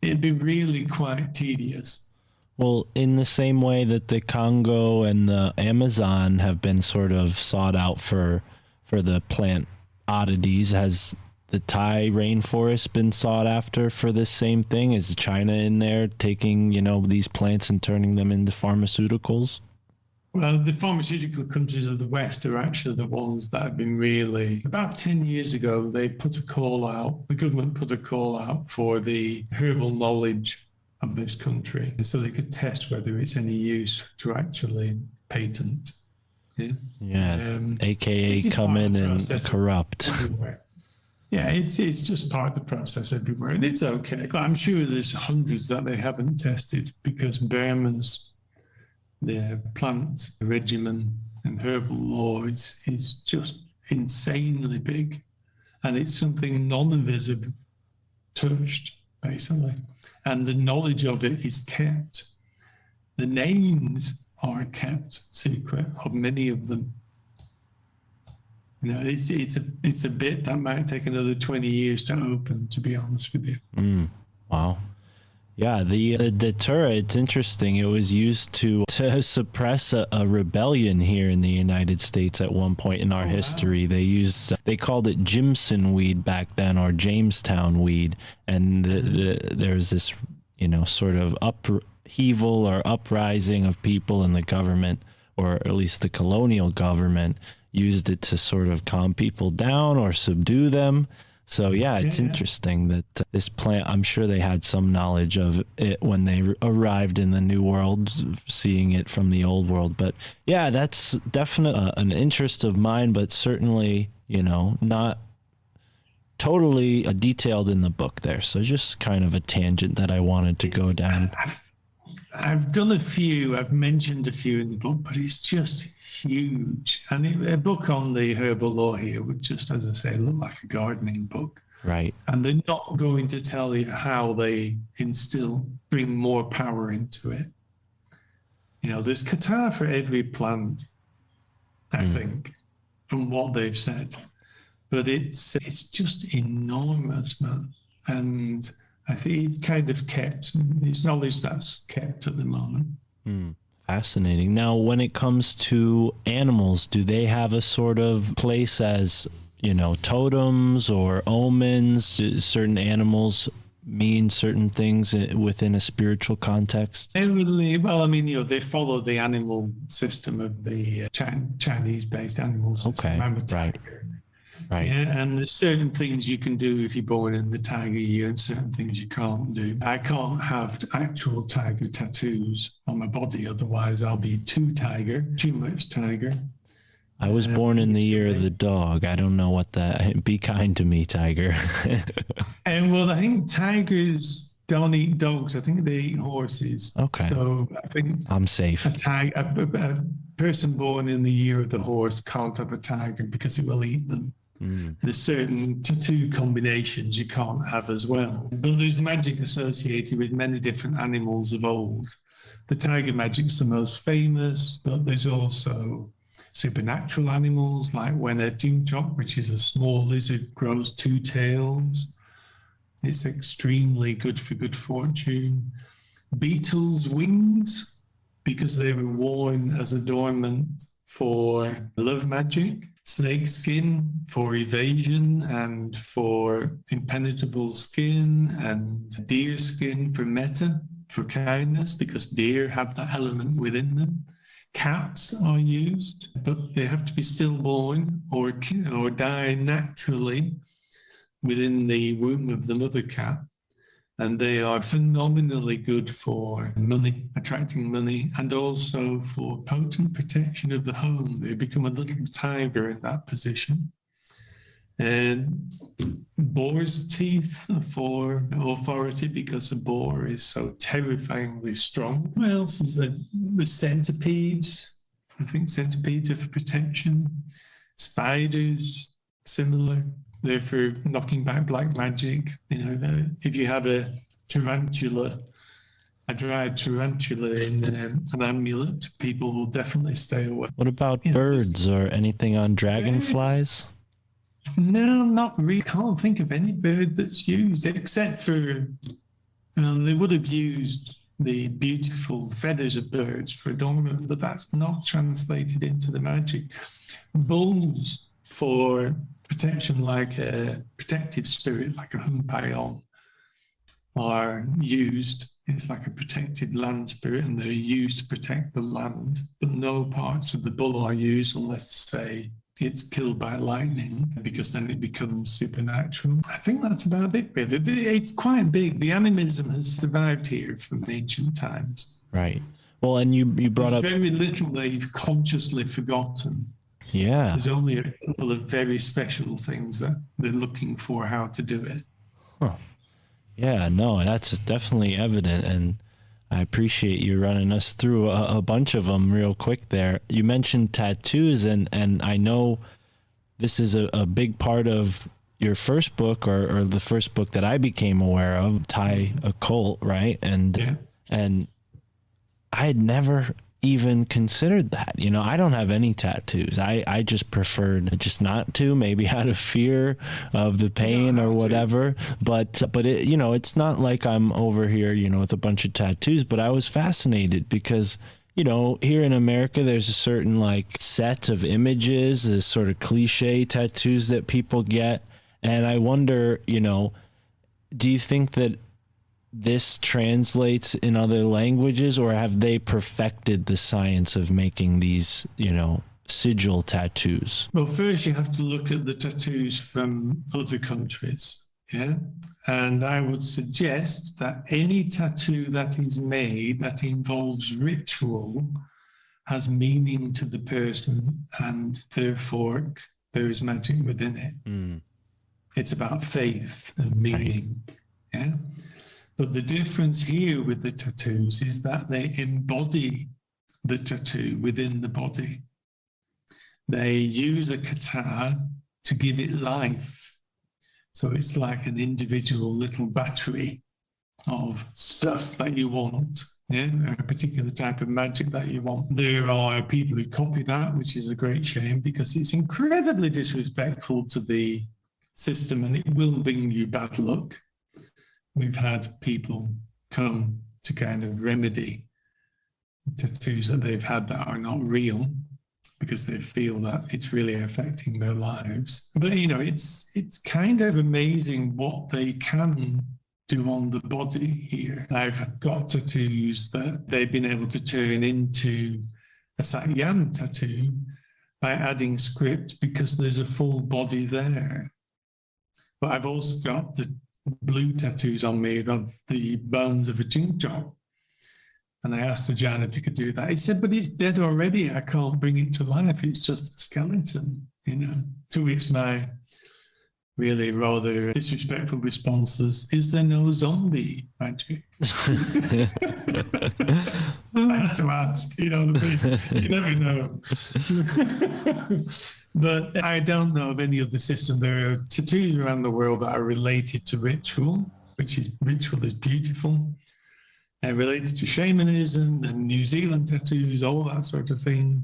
S7: It'd be really quite tedious.
S6: Well, in the same way that the Congo and the Amazon have been sort of sought out for the plant oddities, has the Thai rainforest been sought after for this same thing? Is China in there taking, these plants and turning them into pharmaceuticals?
S7: Well, the pharmaceutical countries of the West are actually the ones that have been really... About 10 years ago, they put a call out, the government put a call out for the herbal knowledge of this country so they could test whether it's any use to actually patent.
S6: Yeah, AKA come in and corrupt.
S7: Everywhere. Yeah, it's just part of the process everywhere, and it's okay. I'm sure there's hundreds that they haven't tested because Burma's the plant regimen and herbal law is just insanely big, and it's something none of us have touched, basically. And the knowledge of it is kept. The names are kept secret of many of them. It's a bit that might take another 20 years to open, to be honest with you.
S6: Wow. Yeah, the datura, it's interesting. It was used to suppress a rebellion here in the United States at one point in our history. They called it Jimson weed back then, or Jamestown weed, and there's this sort of upheaval or uprising of people in the government, or at least the colonial government used it to sort of calm people down or subdue them. So yeah, it's interesting that this plant, I'm sure they had some knowledge of it when they arrived in the New World, seeing it from the Old World. But yeah, that's definitely an interest of mine, but certainly, not totally detailed in the book there. So just kind of a tangent that I wanted to go down.
S7: I've done a few, I've mentioned a few in the book, but it's just huge. And a book on the herbal law here would just, as I say, look like a gardening book.
S6: Right.
S7: And they're not going to tell you how they bring more power into it. You know, there's kata for every plant, I think, from what they've said. But it's just enormous, man. And I think it kind of it's knowledge that's kept at the moment.
S6: Fascinating. Now, when it comes to animals, do they have a sort of place as, you know, totems or omens? Do certain animals mean certain things within a spiritual context?
S7: Well, I mean, you know, they follow the animal system of the Chinese-based animal system.
S6: Okay,
S7: I'm a tiger.
S6: Right.
S7: Yeah, and there's certain things you can do if you're born in the tiger year and certain things you can't do. I can't have actual tiger tattoos on my body, otherwise I'll be too much tiger.
S6: I was born in the year of the dog. I don't know what that... Be kind to me, tiger.
S7: And well, I think tigers don't eat dogs. I think they eat horses.
S6: Okay.
S7: So I think
S6: I'm safe.
S7: a person born in the year of the horse can't have a tiger because it will eat them. There's certain tattoo combinations you can't have as well. But there's magic associated with many different animals of old. The tiger magic's the most famous, but there's also supernatural animals like when a dinchok, which is a small lizard, grows 2 tails. It's extremely good for good fortune. Beetles' wings, because they were worn as adornment for love magic. Snake skin for evasion and for impenetrable skin, and deer skin for metta, for kindness, because deer have that element within them. Cats are used, but they have to be stillborn or die naturally within the womb of the mother cat. And they are phenomenally good for money, attracting money, and also for potent protection of the home. They become a little tiger in that position. And boar's teeth for authority, because a boar is so terrifyingly strong. What else is there? The centipedes. I think centipedes are for protection. Spiders, similar. They're for knocking back black magic. You know, if you have a tarantula, a dried tarantula in an amulet, people will definitely stay away.
S6: What about birds or anything on dragonflies?
S7: No, not really. Can't think of any bird that's used, except for they would have used the beautiful feathers of birds for adornment, but that's not translated into the magic. Bulls for protection, like a protective spirit, like a humpayon, are used. It's like a protected land spirit, and they're used to protect the land. But no parts of the bull are used unless, say, it's killed by lightning, because then it becomes supernatural. I think that's about it, really. It's quite big. The animism has survived here from ancient times.
S6: Right. Well, and you brought up...
S7: Very little they've consciously forgotten.
S6: Yeah.
S7: There's only a couple of very special things that they're looking for how to do it.
S6: Huh. Yeah, no, that's definitely evident, and I appreciate you running us through a bunch of them real quick there. You mentioned tattoos, and I know this is a big part of your first book, or the first book that I became aware of, Thai Occult, right? And I had never even considered that. You know, I don't have any tattoos. I just preferred just not to, maybe out of fear of the pain or whatever. But it, you know, it's not like I'm over here, you know, with a bunch of tattoos. But I was fascinated because, you know, here in America, there's a certain like set of images, this sort of cliche tattoos that people get. And I wonder, you know, do you think that this translates in other languages, or have they perfected the science of making these, you know, sigil tattoos?
S7: Well, first you have to look at the tattoos from other countries, yeah? And I would suggest that any tattoo that is made that involves ritual has meaning to the person, and therefore there is magic within it. It's about faith and meaning. Yeah. But the difference here with the tattoos is that they embody the tattoo within the body. They use a kata to give it life. So it's like an individual little battery of stuff that you want, yeah, a particular type of magic that you want. There are people who copy that, which is a great shame because it's incredibly disrespectful to the system and it will bring you bad luck. We've had people come to kind of remedy tattoos that they've had that are not real because they feel that it's really affecting their lives. But, you know, it's kind of amazing what they can do on the body here. I've got tattoos that they've been able to turn into a Satyan tattoo by adding script because there's a full body there. But I've also got the blue tattoos on me of the bones of a chinchok. And I asked Ajahn if he could do that. He said, but it's dead already. I can't bring it to life. It's just a skeleton, you know. To which my really rather disrespectful responses, is there no zombie magic? I have to ask, you know, you never know. But I don't know of any other system. There are tattoos around the world that are related to ritual, ritual is beautiful. Related to shamanism and New Zealand tattoos, all that sort of thing.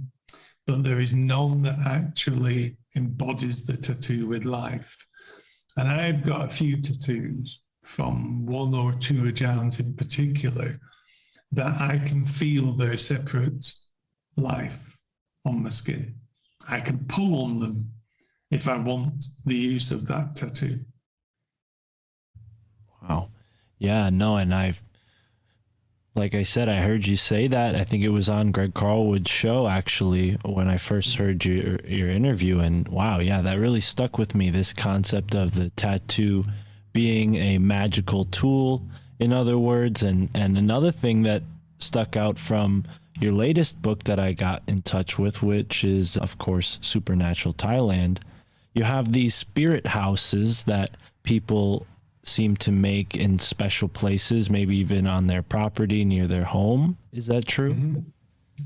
S7: But there is none that actually embodies the tattoo with life. And I've got a few tattoos from one or two Ajahns in particular that I can feel their separate life on my skin. I can pull on them if I want the use of that tattoo.
S6: Wow. Yeah, no, and like I said, I heard you say that. I think it was on Greg Carlwood's show, actually, when I first heard your interview. And wow, yeah, that really stuck with me, this concept of the tattoo being a magical tool, in other words. And another thing that stuck out from your latest book that I got in touch with, which is, of course, Supernatural Thailand, you have these spirit houses that people seem to make in special places, maybe even on their property near their home. Is that true?
S7: Mm-hmm.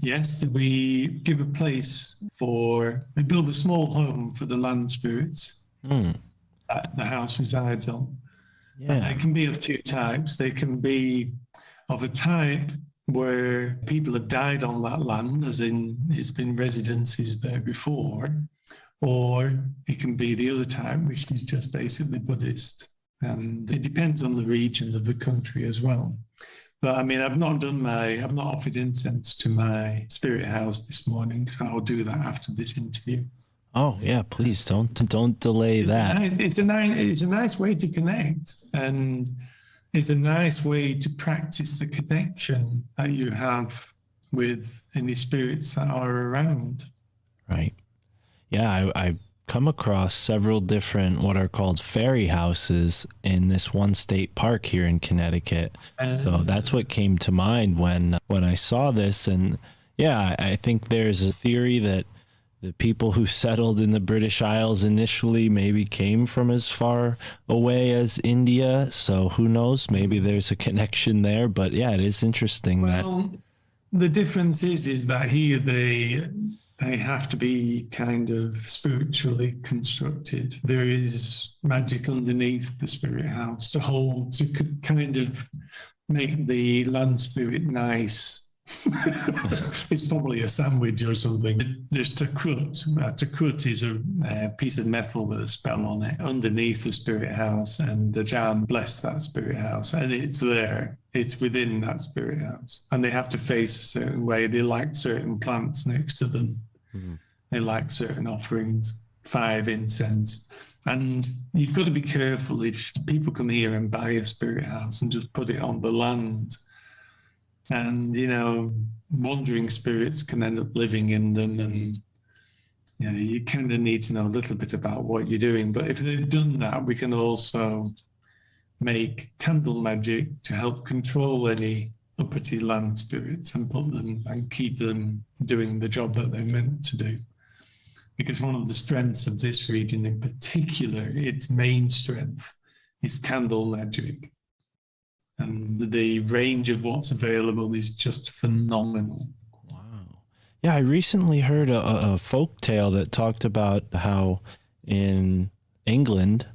S7: Yes, we give a place we build a small home for the land spirits that the house resides on. Yeah. They can be of two types. They can be of a type where people have died on that land, as in it's been residences there before, or it can be the other type, which is just basically Buddhist. And it depends on the region of the country as well. But I mean, I've not offered incense to my spirit house this morning, so I'll do that after this interview.
S6: Oh yeah, please don't delay that.
S7: It's a nice way to connect, and it's a nice way to practice the connection that you have with any spirits that are around. Right.
S6: Yeah, I've come across several different what are called fairy houses in this one state park here in Connecticut. So that's what came to mind when I saw this. And yeah, I think there's a theory that the people who settled in the British Isles initially maybe came from as far away as India. So who knows? Maybe there's a connection there. But yeah, it is interesting
S7: the difference is that here they have to be kind of spiritually constructed. There is magic underneath the spirit house to kind of make the land spirit nice. It's probably a sandwich or something. There's takrut. Takrut is a piece of metal with a spell on it underneath the spirit house, and the Ajahn bless that spirit house, and it's there. It's within that spirit house, and they have to face a certain way. They like certain plants next to them. Mm-hmm. They like certain offerings, 5 incense. And you've got to be careful if people come here and buy a spirit house and just put it on the land. And, you know, wandering spirits can end up living in them. And, you know, you kind of need to know a little bit about what you're doing. But if they've done that, we can also make candle magic to help control any uppity land spirits and put them and keep them doing the job that they're meant to do. because one of the strengths of this region in particular, its main strength, is candle magic. And the range of what's available is just phenomenal.
S6: Wow. Yeah, I recently heard a folk tale that talked about how in England,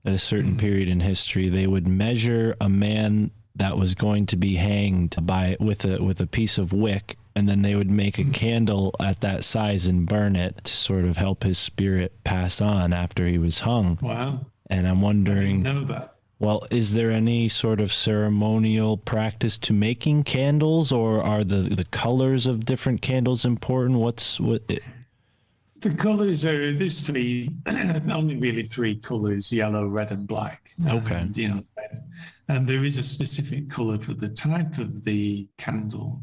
S6: at a certain period in history, they would measure a man that was going to be hanged with a piece of wick, and then they would make a candle at that size and burn it to sort of help his spirit pass on after he was hung.
S7: Wow.
S6: And I'm wondering,
S7: I didn't know that.
S6: well, is there any sort of ceremonial practice to making candles, or are the colors of different candles important?
S7: The colours are, there's only really three colours, yellow, red and black.
S6: Okay.
S7: And, and there is a specific colour for the type of the candle.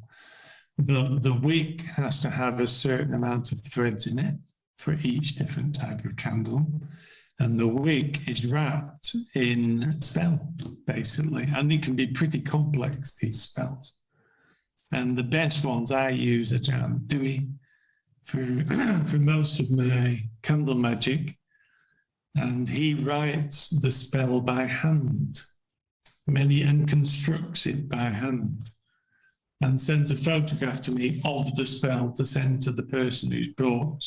S7: The wick has to have a certain amount of threads in it for each different type of candle. And the wick is wrapped in a spell, basically. And it can be pretty complex, these spells. And the best ones I use are Jan Dewey for most of my candle magic. And he writes the spell by hand, and constructs it by hand, and sends a photograph to me of the spell to send to the person who's brought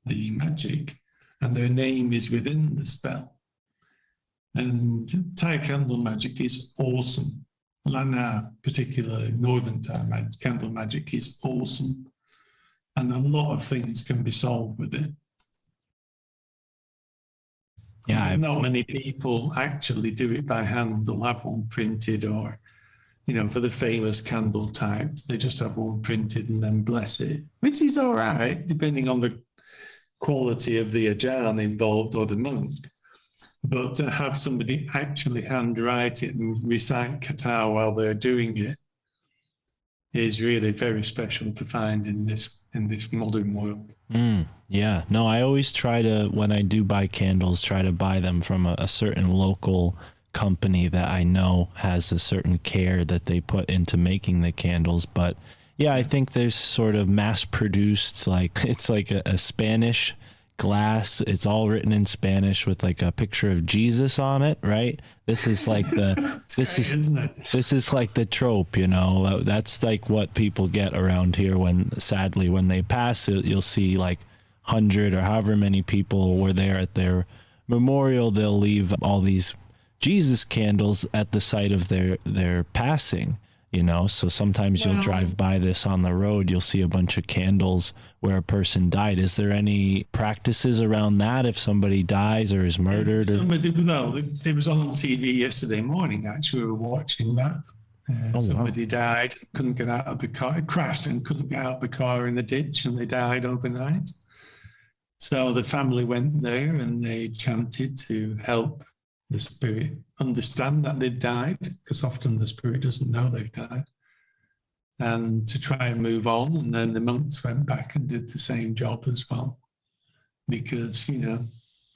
S7: the magic, and their name is within the spell. And Thai candle magic is awesome. Lana, particular Northern Thai candle magic, is awesome. And a lot of things can be solved with it.
S6: Yeah,
S7: There's not many people actually do it by hand. They'll have one printed, or, for the famous candle types, they just have one printed and then bless it, which is all right, depending on the quality of the ajan involved or the monk. But to have somebody actually handwrite it and recite kata while they're doing it is really very special to find in this modern world.
S6: Yeah, no, I always try to, when I do buy candles, try to buy them from a certain local company that I know has a certain care that they put into making the candles. But yeah, I think there's sort of mass produced, it's like a Spanish glass. It's all written in Spanish with like a picture of Jesus on it, right? This is like this is like the trope, that's like what people get around here when they pass it. You'll see like 100 or however many people were there at their memorial. They'll leave all these Jesus candles at the site of their passing. So sometimes you'll drive by this on the road, you'll see a bunch of candles where a person died. Is there any practices around that if somebody dies or is murdered?
S7: It was on TV yesterday morning, actually. We were watching that. Somebody died, couldn't get out of the car, it crashed and couldn't get out of the car in the ditch, and they died overnight. So the family went there and they chanted to help the spirit understand that they've died, because often the spirit doesn't know they've died, and to try and move on. And then the monks went back and did the same job as well, because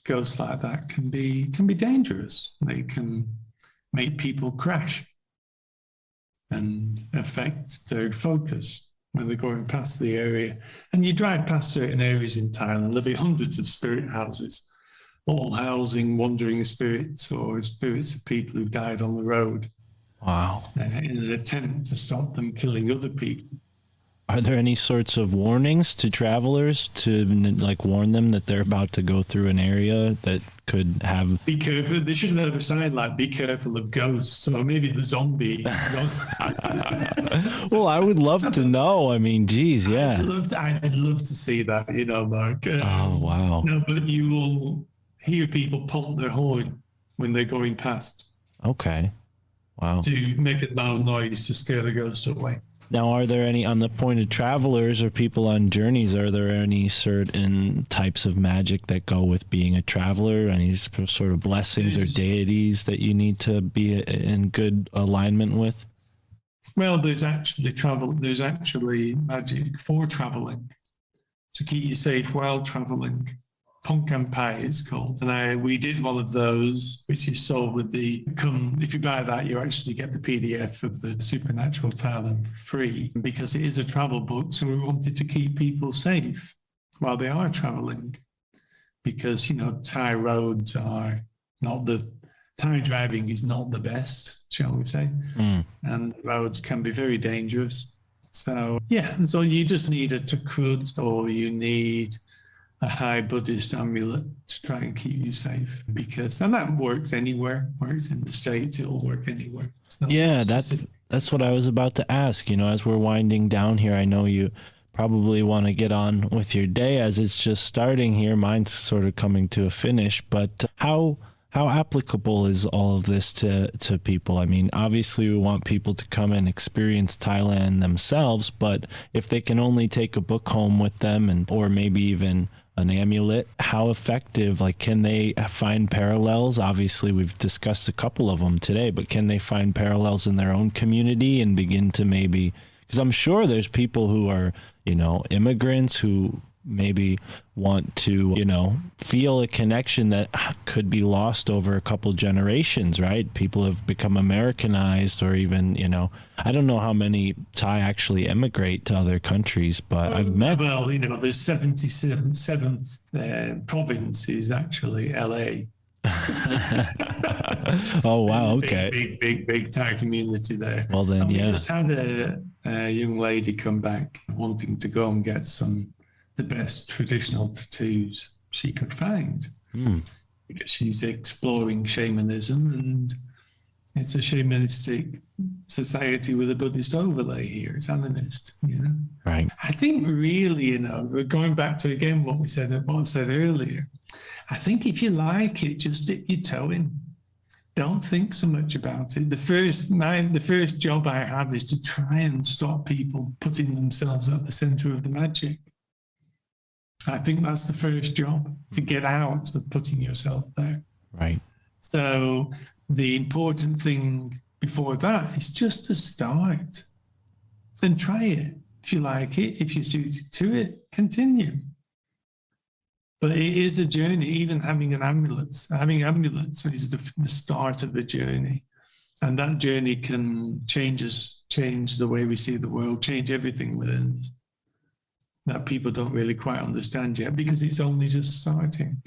S7: ghosts like that can be dangerous. They can make people crash and affect their focus when they're going past the area. And you drive past certain areas in Thailand, there'll be hundreds of spirit houses, all housing wandering spirits or spirits of people who died on the road.
S6: Wow.
S7: In an attempt to stop them killing other people.
S6: Are there any sorts of warnings to travelers to warn them that they're about to go through an area that could have...
S7: Be careful. They should have a sign like, be careful of ghosts, or maybe the zombie.
S6: Well, I would love to know. I mean, geez, yeah.
S7: I'd love to see that, Mark.
S6: Oh, wow.
S7: No, but you will hear people pump their horn when they're going past.
S6: Okay. Wow.
S7: To make a loud noise to scare the ghost away.
S6: Now, are there any, on the point of travelers or people on journeys, are there any certain types of magic that go with being a traveler? Any sort of blessings or deities that you need to be in good alignment with?
S7: Well, there's actually magic for traveling to keep you safe while traveling. Comprise is called, and we did one of those, which is sold with if you buy that, you actually get the PDF of the Supernatural Thailand for free, because it is a travel book, so we wanted to keep people safe. while they are traveling, because, Thai roads are not Thai driving is not the best, shall we say, and roads can be very dangerous. So, and so you just need a takrut, or you need a high Buddhist amulet to try and keep you safe, and that works anywhere. Works in the States, it'll work anywhere.
S6: Yeah, that's what I was about to ask. As we're winding down here, I know you probably want to get on with your day as it's just starting here. Mine's sort of coming to a finish, but how applicable is all of this to people? I mean, obviously we want people to come and experience Thailand themselves, but if they can only take a book home with them or maybe even an amulet, how effective, can they find parallels? Obviously we've discussed a couple of them today, but can they find parallels in their own community and begin to maybe, because I'm sure there's people who are, immigrants who maybe want to, feel a connection that could be lost over a couple generations, right? People have become Americanized, or even, I don't know how many Thai actually emigrate to other countries, but I've met.
S7: Well, the 77th province is actually LA.
S6: Oh, wow. Okay.
S7: Big Thai community there.
S6: Well, then,
S7: we
S6: yeah.
S7: just had a young lady come back wanting to go and get the best traditional tattoos she could find, because she's exploring shamanism, and it's a shamanistic society with a Buddhist overlay here. It's animist,
S6: Right.
S7: I think really, we're going back to again what I said earlier. I think if you like it, just dip your toe in. Don't think so much about it. The first job I have is to try and stop people putting themselves at the center of the magic. I think that's the first job, to get out of putting yourself there.
S6: Right.
S7: So the important thing before that is just to start and try it. If you like it, if you're suited to it, continue. But it is a journey. Even having amulets is the start of a journey. And that journey can change the way we see the world, change everything within us that people don't really quite understand yet, because it's only just starting,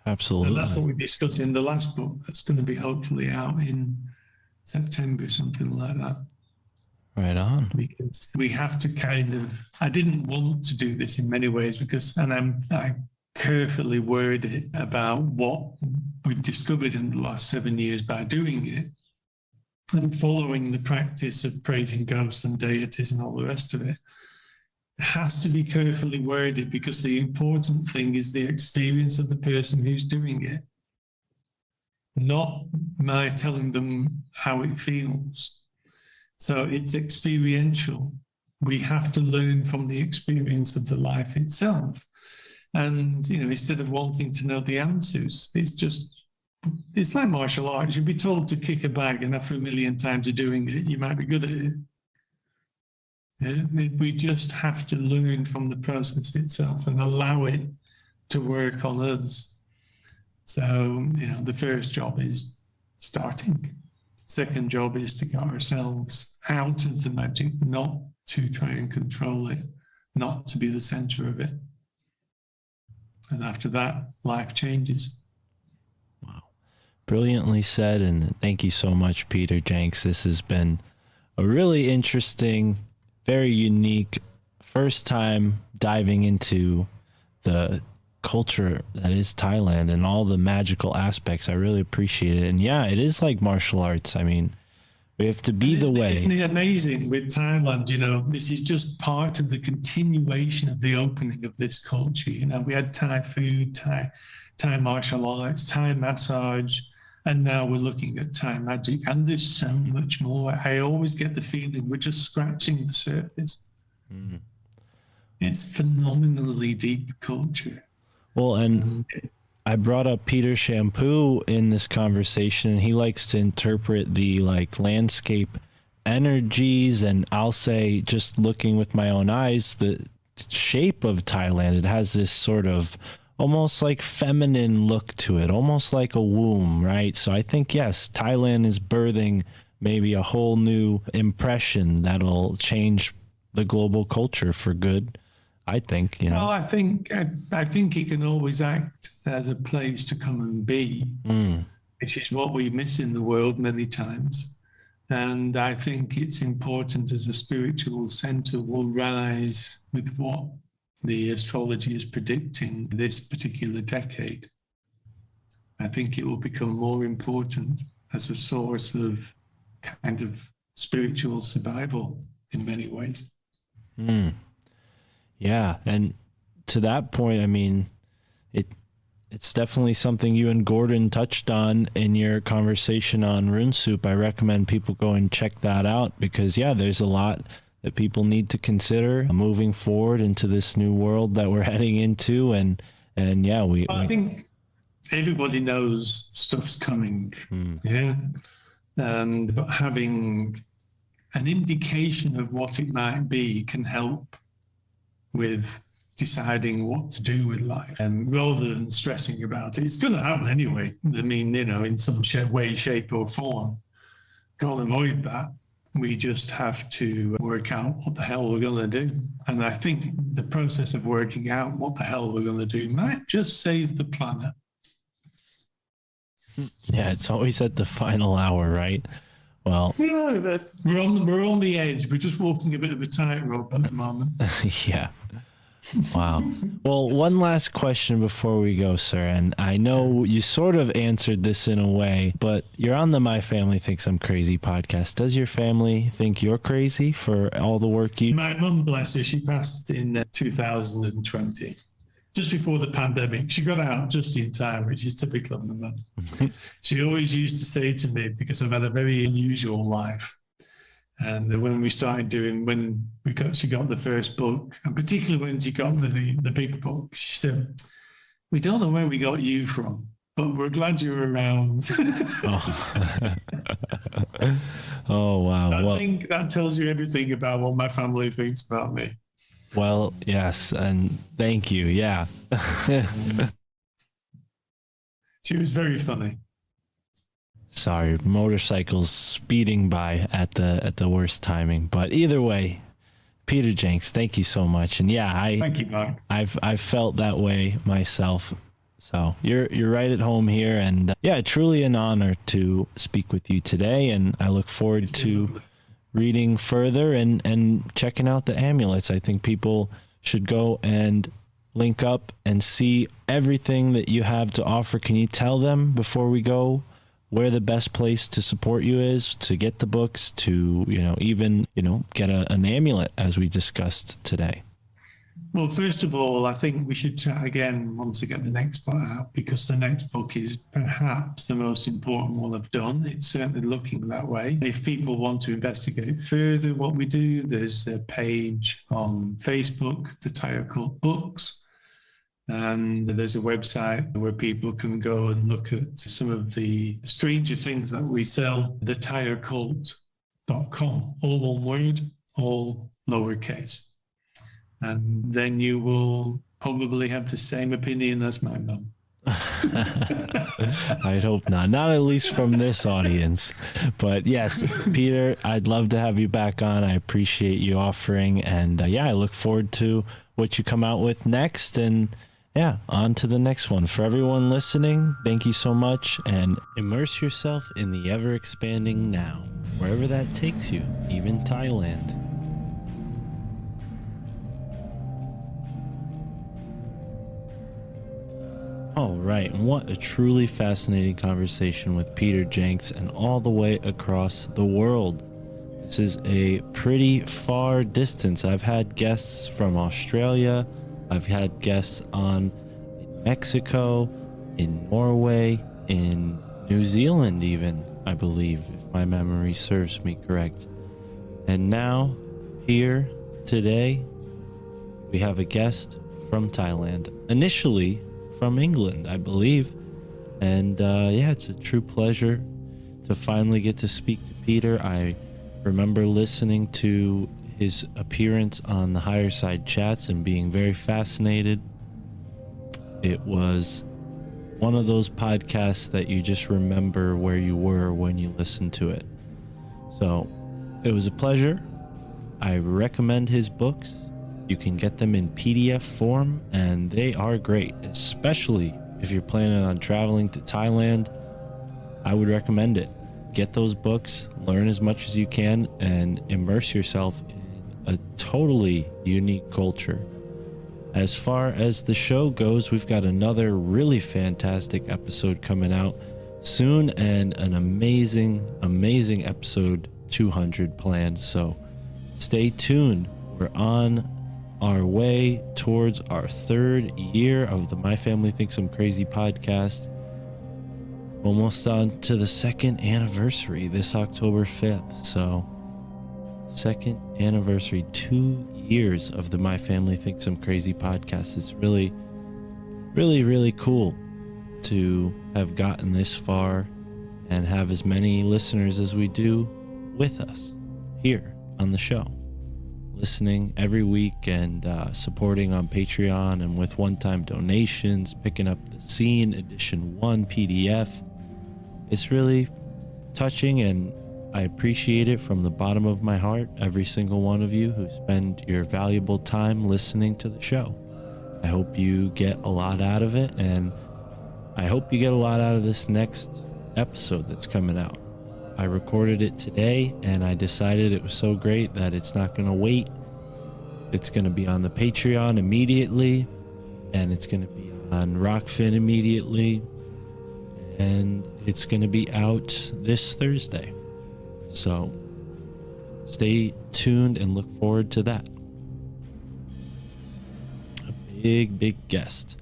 S6: Absolutely.
S7: And that's what we discussed in the last book. That's going to be hopefully out in September, something like that.
S6: Right on.
S7: Because we have to I didn't want to do this in many ways I carefully word it about what we've discovered in the last 7 years by doing it and following the practice of praising ghosts and deities and all the rest of it. It has to be carefully worded, because the important thing is the experience of the person who's doing it, not my telling them how it feels. So it's experiential. We have to learn from the experience of the life itself. And, instead of wanting to know the answers, it's like martial arts. You'd be told to kick a bag, and after 1 million times of doing it, you might be good at it. Yeah? We just have to learn from the process itself and allow it to work on us. So, the first job is starting. Second job is to get ourselves out of the magic, not to try and control it, not to be the center of it. And after that, life changes.
S6: Wow. Brilliantly said. And thank you so much, Peter Jenx. This has been a really interesting, very unique first time diving into the culture that is Thailand and all the magical aspects. I really appreciate it. And yeah, it is like martial arts. I mean, we have to be the way.
S7: Isn't it amazing with Thailand? This is just part of the continuation of the opening of this culture. We had Thai food, Thai martial arts, Thai massage, and now we're looking at Thai magic. And there's so much more. I always get the feeling we're just scratching the surface. Mm. It's phenomenally deep culture.
S6: Well, and I brought up Peter Shampoo in this conversation, and he likes to interpret the landscape energies, and I'll say, just looking with my own eyes, the shape of Thailand, it has this sort of almost feminine look to it, almost like a womb, right? So I think, yes, Thailand is birthing maybe a whole new impression that'll change the global culture for good. I think, you know.
S7: Well, I think it can always act as a place to come and be, which is what we miss in the world many times. And I think it's important as a spiritual center will rise with what the astrology is predicting this particular decade. I think it will become more important as a source of kind of spiritual survival in many ways.
S6: Yeah, and to that point, I mean, it's definitely something you and Gordon touched on in your conversation on Rune Soup. I recommend people go and check that out because, yeah, there's a lot that people need to consider moving forward into this new world that we're heading into. And yeah,
S7: I think everybody knows stuff's coming. Yeah. But having an indication of what it might be can help with deciding what to do with life, and rather than stressing about it. It's going to happen anyway. I mean, you know, in some way, shape or form. Can't avoid that. We just have to work out what the hell we're going to do. And I think the process of working out what the hell we're going to do might just save the planet.
S6: Yeah, it's always at the final hour, right? Well,
S7: yeah, we're on the edge. We're just walking a bit of a tightrope at the moment.
S6: Yeah. Wow. Well, one last question before we go, sir. And I know you sort of answered this in a way, but you're on the My Family Thinks I'm Crazy podcast. Does your family think you're crazy for all the work you...
S7: My mum, bless her, she passed in 2020, just before the pandemic. She got out just in time, which is typical of the mum. She always used to say to me, because I've had a very unusual life, and when she got the first book, and particularly when she got the big book, she said, "We don't know where we got you from, but we're glad you're around."
S6: Oh, wow.
S7: I think that tells you everything about what my family thinks about me.
S6: Well, yes, and thank you. Yeah.
S7: She was very funny.
S6: Sorry, motorcycles speeding by at the worst timing. But either way, Peter Jenx, thank you so much. And yeah,
S7: thank you, Mark.
S6: I've felt that way myself. So you're right at home here, and yeah, truly an honor to speak with you today. And I look forward to reading further and checking out the amulets. I think people should go and link up and see everything that you have to offer. Can you tell them before we go where the best place to support you is, to get the books, to, even get an amulet as we discussed today?
S7: Well, first of all, I think we should chat again once I get the next book out, because the next book is perhaps the most important one I've done. It's certainly looking that way. If people want to investigate further what we do, there's a page on Facebook, the Thai Occult Books, and there's a website where people can go and look at some of the stranger things that we sell, the ThaiOccult.com, all one word, all lowercase. And then you will probably have the same opinion as my mum.
S6: I'd hope not. Not at least from this audience. But yes, Peter, I'd love to have you back on. I appreciate you offering. And I look forward to what you come out with next. And yeah, on to the next one. For everyone listening, thank you so much. And immerse yourself in the ever-expanding now, wherever that takes you, even Thailand. All right, and what a truly fascinating conversation with Peter Jenx, and all the way across the world. This is a pretty far distance. I've had guests from Australia, I've had guests on Mexico, in Norway, in New Zealand even, I believe, if my memory serves me correct. And now, here, today, we have a guest from Thailand. Initially, from England, I believe. And it's a true pleasure to finally get to speak to Peter. I remember listening to his appearance on the Higher Side Chats and being very fascinated. It was one of those podcasts that you just remember where you were when you listened to it. So it was a pleasure. I recommend his books. You can get them in PDF form, and they are great, especially if you're planning on traveling to Thailand. I would recommend it. Get those books, learn as much as you can, and immerse yourself in a totally unique culture. As far as the show goes, we've got another really fantastic episode coming out soon, and an amazing episode 200 planned. So stay tuned. We're on our way towards our 3rd year of the My Family Thinks I'm Crazy podcast. Almost on to the 2nd anniversary this October 5th. So 2nd anniversary, 2 years of the My Family Thinks I'm Crazy podcast. It's really cool to have gotten this far and have as many listeners as we do with us here on the show, listening every week and supporting on Patreon and with one-time donations, picking up the Scene Edition 1 PDF. It's really touching, and I appreciate it from the bottom of my heart, every single one of you who spend your valuable time listening to the show. I hope you get a lot out of it, and I hope you get a lot out of this next episode that's coming out. I recorded it today, and I decided it was so great that it's not going to wait. It's going to be on the Patreon immediately, and it's going to be on Rockfin immediately, and it's going to be out this Thursday. So stay tuned and look forward to that. A big guest.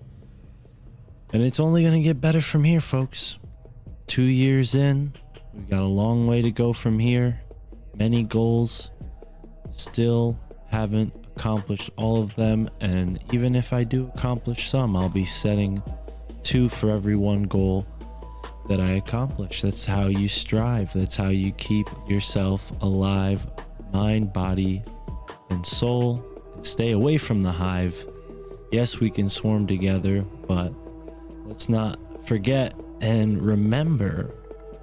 S6: And it's only going to get better from here, folks. 2 years in, we got a long way to go from here. Many goals. Still haven't accomplished all of them. And even if I do accomplish some, I'll be setting 2 for every 1 goal that I accomplish. That's how you strive. That's how you keep yourself alive, mind, body, and soul, and stay away from the hive. Yes, we can swarm together, but let's not forget and remember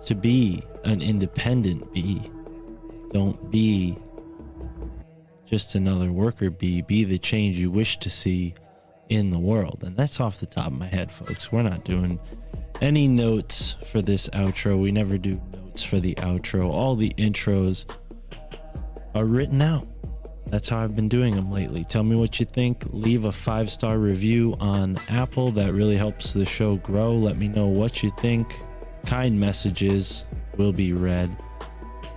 S6: to be an independent bee. Don't be just another worker bee. Be the change you wish to see in the world. And that's off the top of my head, folks. We're not doing any notes for this outro. We never do notes for the outro. All the intros are written out. That's how I've been doing them lately. Tell me what you think. Leave a 5-star review on Apple. That really helps the show grow. Let me know what you think. Kind messages will be read.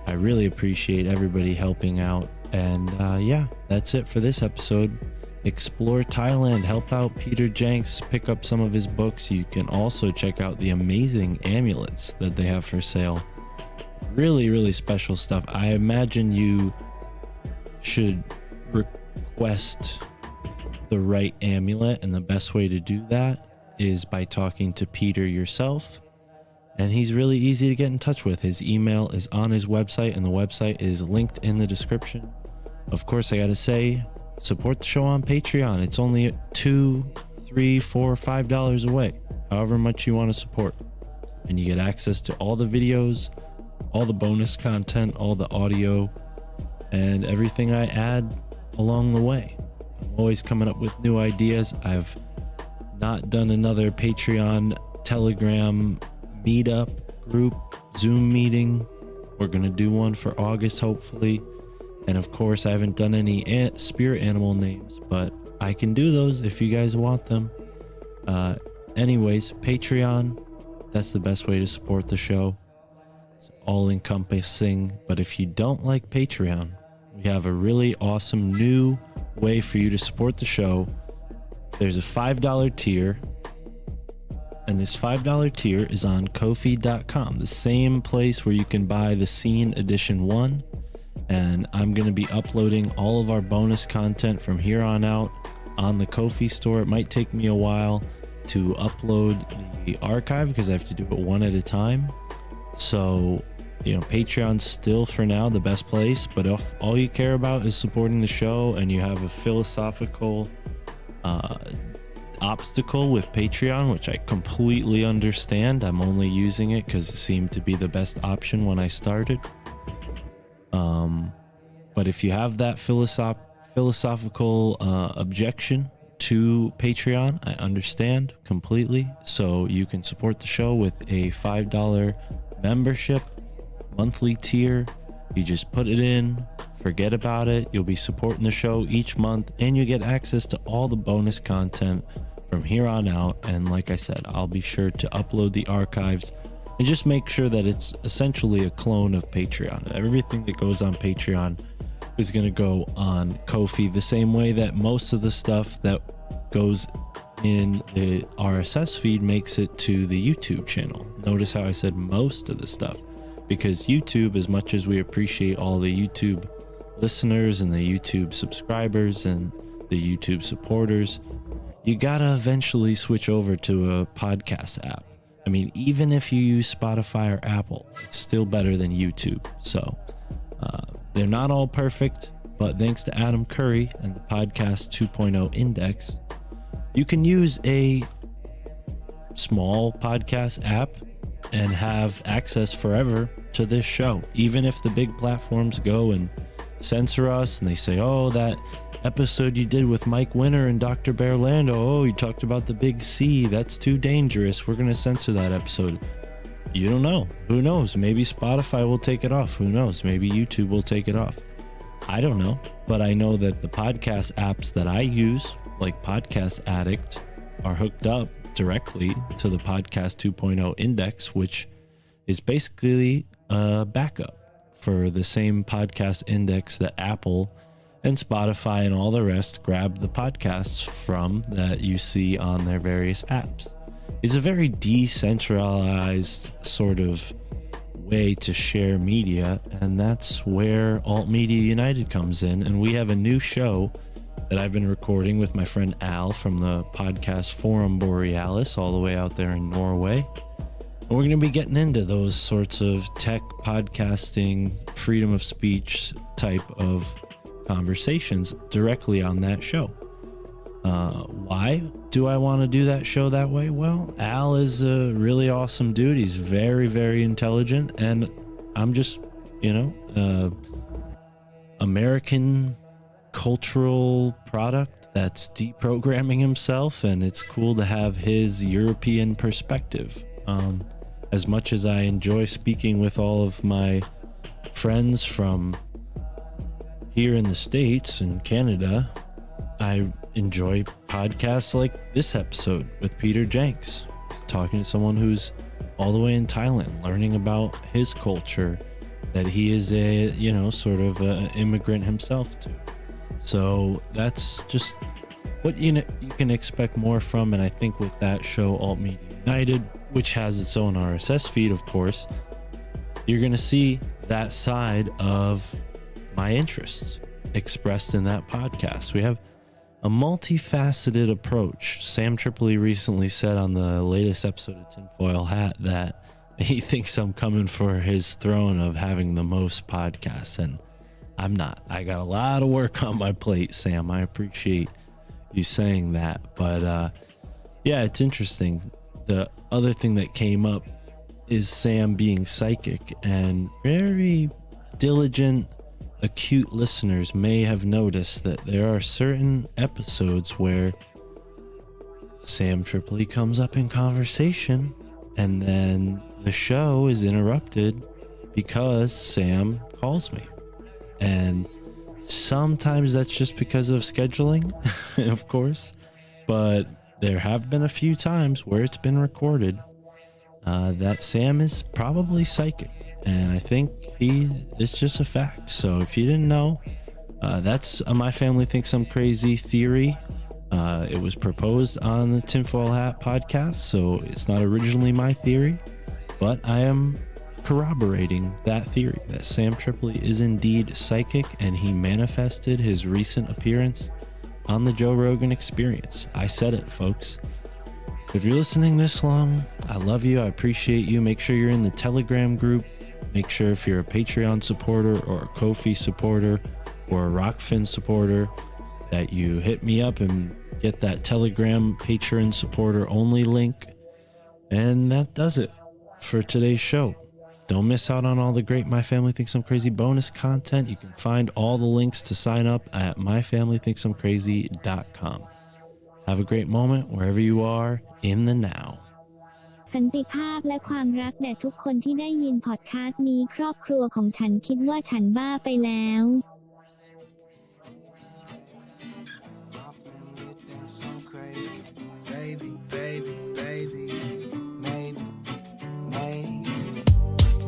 S6: I really appreciate everybody helping out. And yeah, that's it for this episode. Explore Thailand, help out Peter Jenx, pick up some of his books. You can also check out the amazing amulets that they have for sale. Really special stuff. I imagine you should request the right amulet, and the best way to do that is by talking to Peter yourself. And he's really easy to get in touch with. His email is on his website, and the website is linked in the description. Of course, I gotta say, support the show on Patreon. It's only $2, $3, $4, $5 away, however much you want to support, and you get access to all the videos, all the bonus content, all the audio, and everything I add along the way. I'm always coming up with new ideas. I've not done another Patreon, Telegram meetup group, Zoom meeting. We're gonna do one for August, hopefully. And of course, I haven't done any spirit animal names, but I can do those if you guys want them. Anyways, Patreon, that's the best way to support the show. It's all encompassing. But if you don't like Patreon, we have a really awesome new way for you to support the show. There's a $5 tier, and this $5 tier is on Ko-fi.com, the same place where you can buy the Scene Edition 1. And I'm going to be uploading all of our bonus content from here on out on the Ko-fi store. It might take me a while to upload the archive because I have to do it one at a time. So, you know, Patreon's still for now the best place. But if all you care about is supporting the show and you have a philosophical obstacle with Patreon, which I completely understand, I'm only using it because it seemed to be the best option when I started. But if you have that philosophical objection to Patreon. I understand completely. So you can support the show with a $5 membership monthly tier. You just put it in, forget about it. You'll be supporting the show each month, and you get access to all the bonus content from here on out. And like I said, I'll be sure to upload the archives and just make sure that it's essentially a clone of Patreon. Everything that goes on Patreon is going to go on Ko-fi, the same way that most of the stuff that goes in the RSS feed makes it to the YouTube channel. Notice how I said most of the stuff, because YouTube, as much as we appreciate all the YouTube listeners and the YouTube subscribers and the YouTube supporters, you gotta eventually switch over to a podcast app. I mean, even if you use Spotify or Apple, it's still better than YouTube. So they're not all perfect, but thanks to Adam Curry and the Podcast 2.0 Index, you can use a small podcast app and have access forever to this show. Even if the big platforms go and censor us and they say, oh, that episode you did with Mike Winter and Dr. Bear Lando, oh, you talked about the big C, that's too dangerous, we're going to censor that episode. You don't know. Who knows? Maybe Spotify will take it off. Who knows? Maybe YouTube will take it off. I don't know. But I know that the podcast apps that I use, like Podcast Addict, are hooked up directly to the Podcast 2.0 Index, which is basically a backup for the same podcast index that Apple and Spotify and all the rest grab the podcasts from that you see on their various apps. It's a very decentralized sort of way to share media, and that's where Alt Media United comes in. And we have a new show that I've been recording with my friend Al from the podcast Forum Borealis, all the way out there in Norway. And we're going to be getting into those sorts of tech podcasting, freedom of speech type of conversations directly on that show. Why do I want to do that show that way? Well, Al is a really awesome dude. He's very, very intelligent, and I'm just, American cultural product that's deprogramming himself, and it's cool to have his European perspective. As much as I enjoy speaking with all of my friends from here in the States and Canada, I enjoy podcasts like this episode with Peter Jenx, talking to someone who's all the way in Thailand, learning about his culture that he is a, sort of an immigrant himself to. So that's just what you can expect more from. And I think with that show, Alt Media United, which has its own RSS feed, of course, you're going to see that side of my interests expressed in that podcast. We have a multifaceted approach. Sam Tripoli recently said on the latest episode of Tinfoil Hat that he thinks I'm coming for his throne of having the most podcasts, and I'm not. I got a lot of work on my plate, Sam. I appreciate you saying that. But yeah, it's interesting. The other thing that came up is Sam being psychic, and very diligent, acute listeners may have noticed that there are certain episodes where Sam Tripoli comes up in conversation, and then the show is interrupted because Sam calls me. And sometimes that's just because of scheduling, of course, but there have been a few times where it's been recorded that Sam is probably psychic, and I think it's just a fact. So if you didn't know, that's a My Family Thinks I'm Crazy theory. It was proposed on the Tinfoil Hat podcast, so it's not originally my theory, but I am corroborating that theory that Sam Tripoli is indeed psychic, and he manifested his recent appearance on the Joe Rogan Experience. I said it, folks. If you're listening this long, I love you. I appreciate you. Make sure you're in the Telegram group. Make sure if you're a Patreon supporter or a Ko-fi supporter or a Rockfin supporter that you hit me up and get that Telegram Patreon supporter only link. And that does it for today's show. Don't miss out on all the great My Family Thinks I'm Crazy bonus content. You can find all the links to sign up at myfamilythinksimcrazy.com. Have a great moment wherever you are in the now.
S4: สันติภาพและความรักแด่ทุกคนที่ได้ยินพอดคาสต์นี้ครอบครัวของฉันคิดว่าฉันบ้าไปแล้ว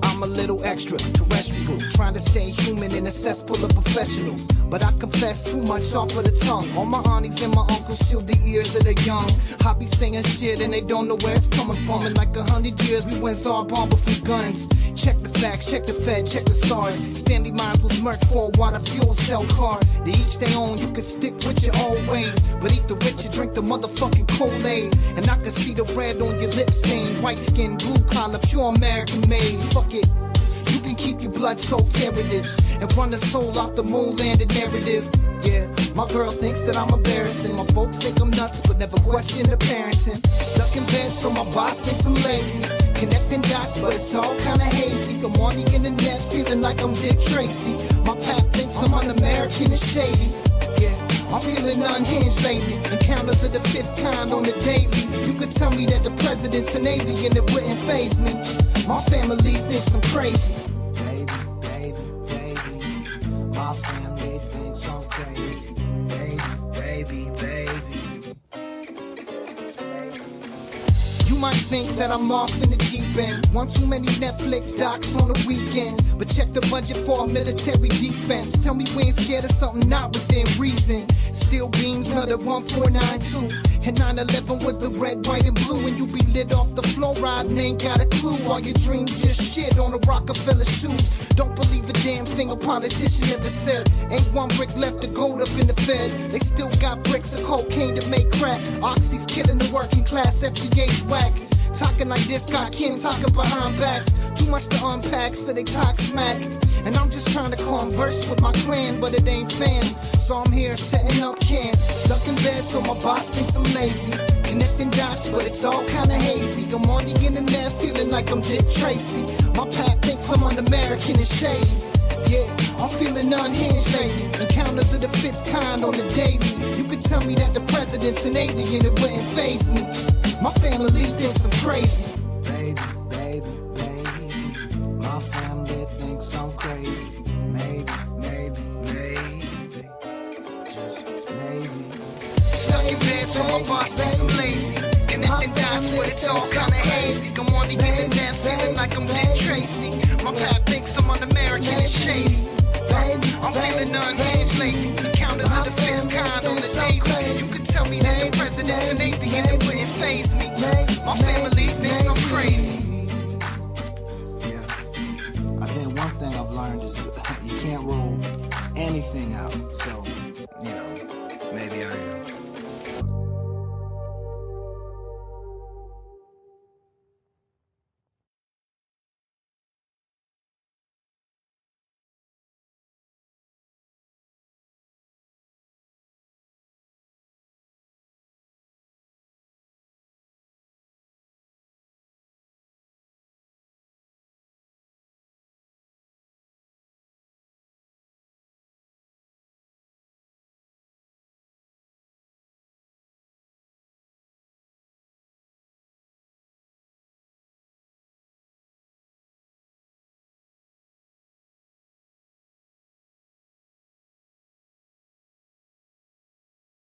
S2: I'm a little extraterrestrial, trying to stay human in a cesspool of professionals. But I confess too much off of the tongue. All my aunties and my uncles shield the ears of the young. I be saying shit and they don't know where it's coming from. In like 100 years we went Zarbon from guns. Check the facts, check the Fed, check the stars. Stanley Mines was murked for a water fuel cell car. They each their own, you can stick with your old ways. But eat the rich and drink the motherfucking Kool-Aid. And I can see the red on your lip stain. White skin, blue collar, pure American made. Fuck it. You can keep your blood-soaked heritage and run the soul off the moon-landed narrative. Yeah, my girl thinks that I'm embarrassing. My folks think I'm nuts, but never question the parenting. Stuck in bed, so my boss thinks I'm lazy. Connecting dots, but it's all kinda hazy. I'm on the internet, feeling like I'm Dick Tracy. My pap thinks I'm un-American and shady. Yeah, I'm feeling unhinged lately. Encounters of the fifth kind on the daily. You could tell me that the president's an alien, it wouldn't faze me. My family thinks I'm crazy. Baby, baby, baby. My family thinks I'm crazy. Baby, baby, baby. You might think that I'm off in the deep end. One too many Netflix docs on the weekends. But check the budget for a military defense. Tell me we ain't scared of something not within reason. Steel beams, another 1492. And 9/11 was the red, white, and blue. And you be lit off the floor ride and ain't got a clue. All your dreams just shit on a Rockefeller shoes. Don't believe a damn thing a politician ever said. Ain't one brick left to gold up in the Fed. They still got bricks of cocaine to make crack. Oxy's killing the working class, FDA's whack. Talking like this, got kin talking behind backs. Too much to unpack, so they talk smack. And I'm just trying to converse with my clan, but it ain't fam. So I'm here setting up camp. Stuck in bed, so my boss thinks I'm lazy. Connecting dots, but it's all kinda hazy. I'm on the internet, feeling like I'm Dick Tracy. My pap thinks I'm un-American and shady. Yeah, I'm feeling unhinged lately. Encounters of the fifth kind on the daily. You could tell me that the president's an alien, it wouldn't faze me. My family thinks I'm crazy. Baby, baby, baby. My family thinks I'm crazy. Maybe, maybe, maybe. Just maybe. Stuck in bed, so my boss thinks I'm lazy. Connecting dots, but it's all kinda hazy. I'm on the internet, feeling like I'm Dick Tracy. My pap thinks I'm un-American and shady. I'm feeling unhinged lately. Encounters of the fifth kind on the daily. You could tell me that the president's an alien, it wouldn't faze me. My family thinks I'm crazy. Yeah, I think one thing I've learned is you can't rule anything out. So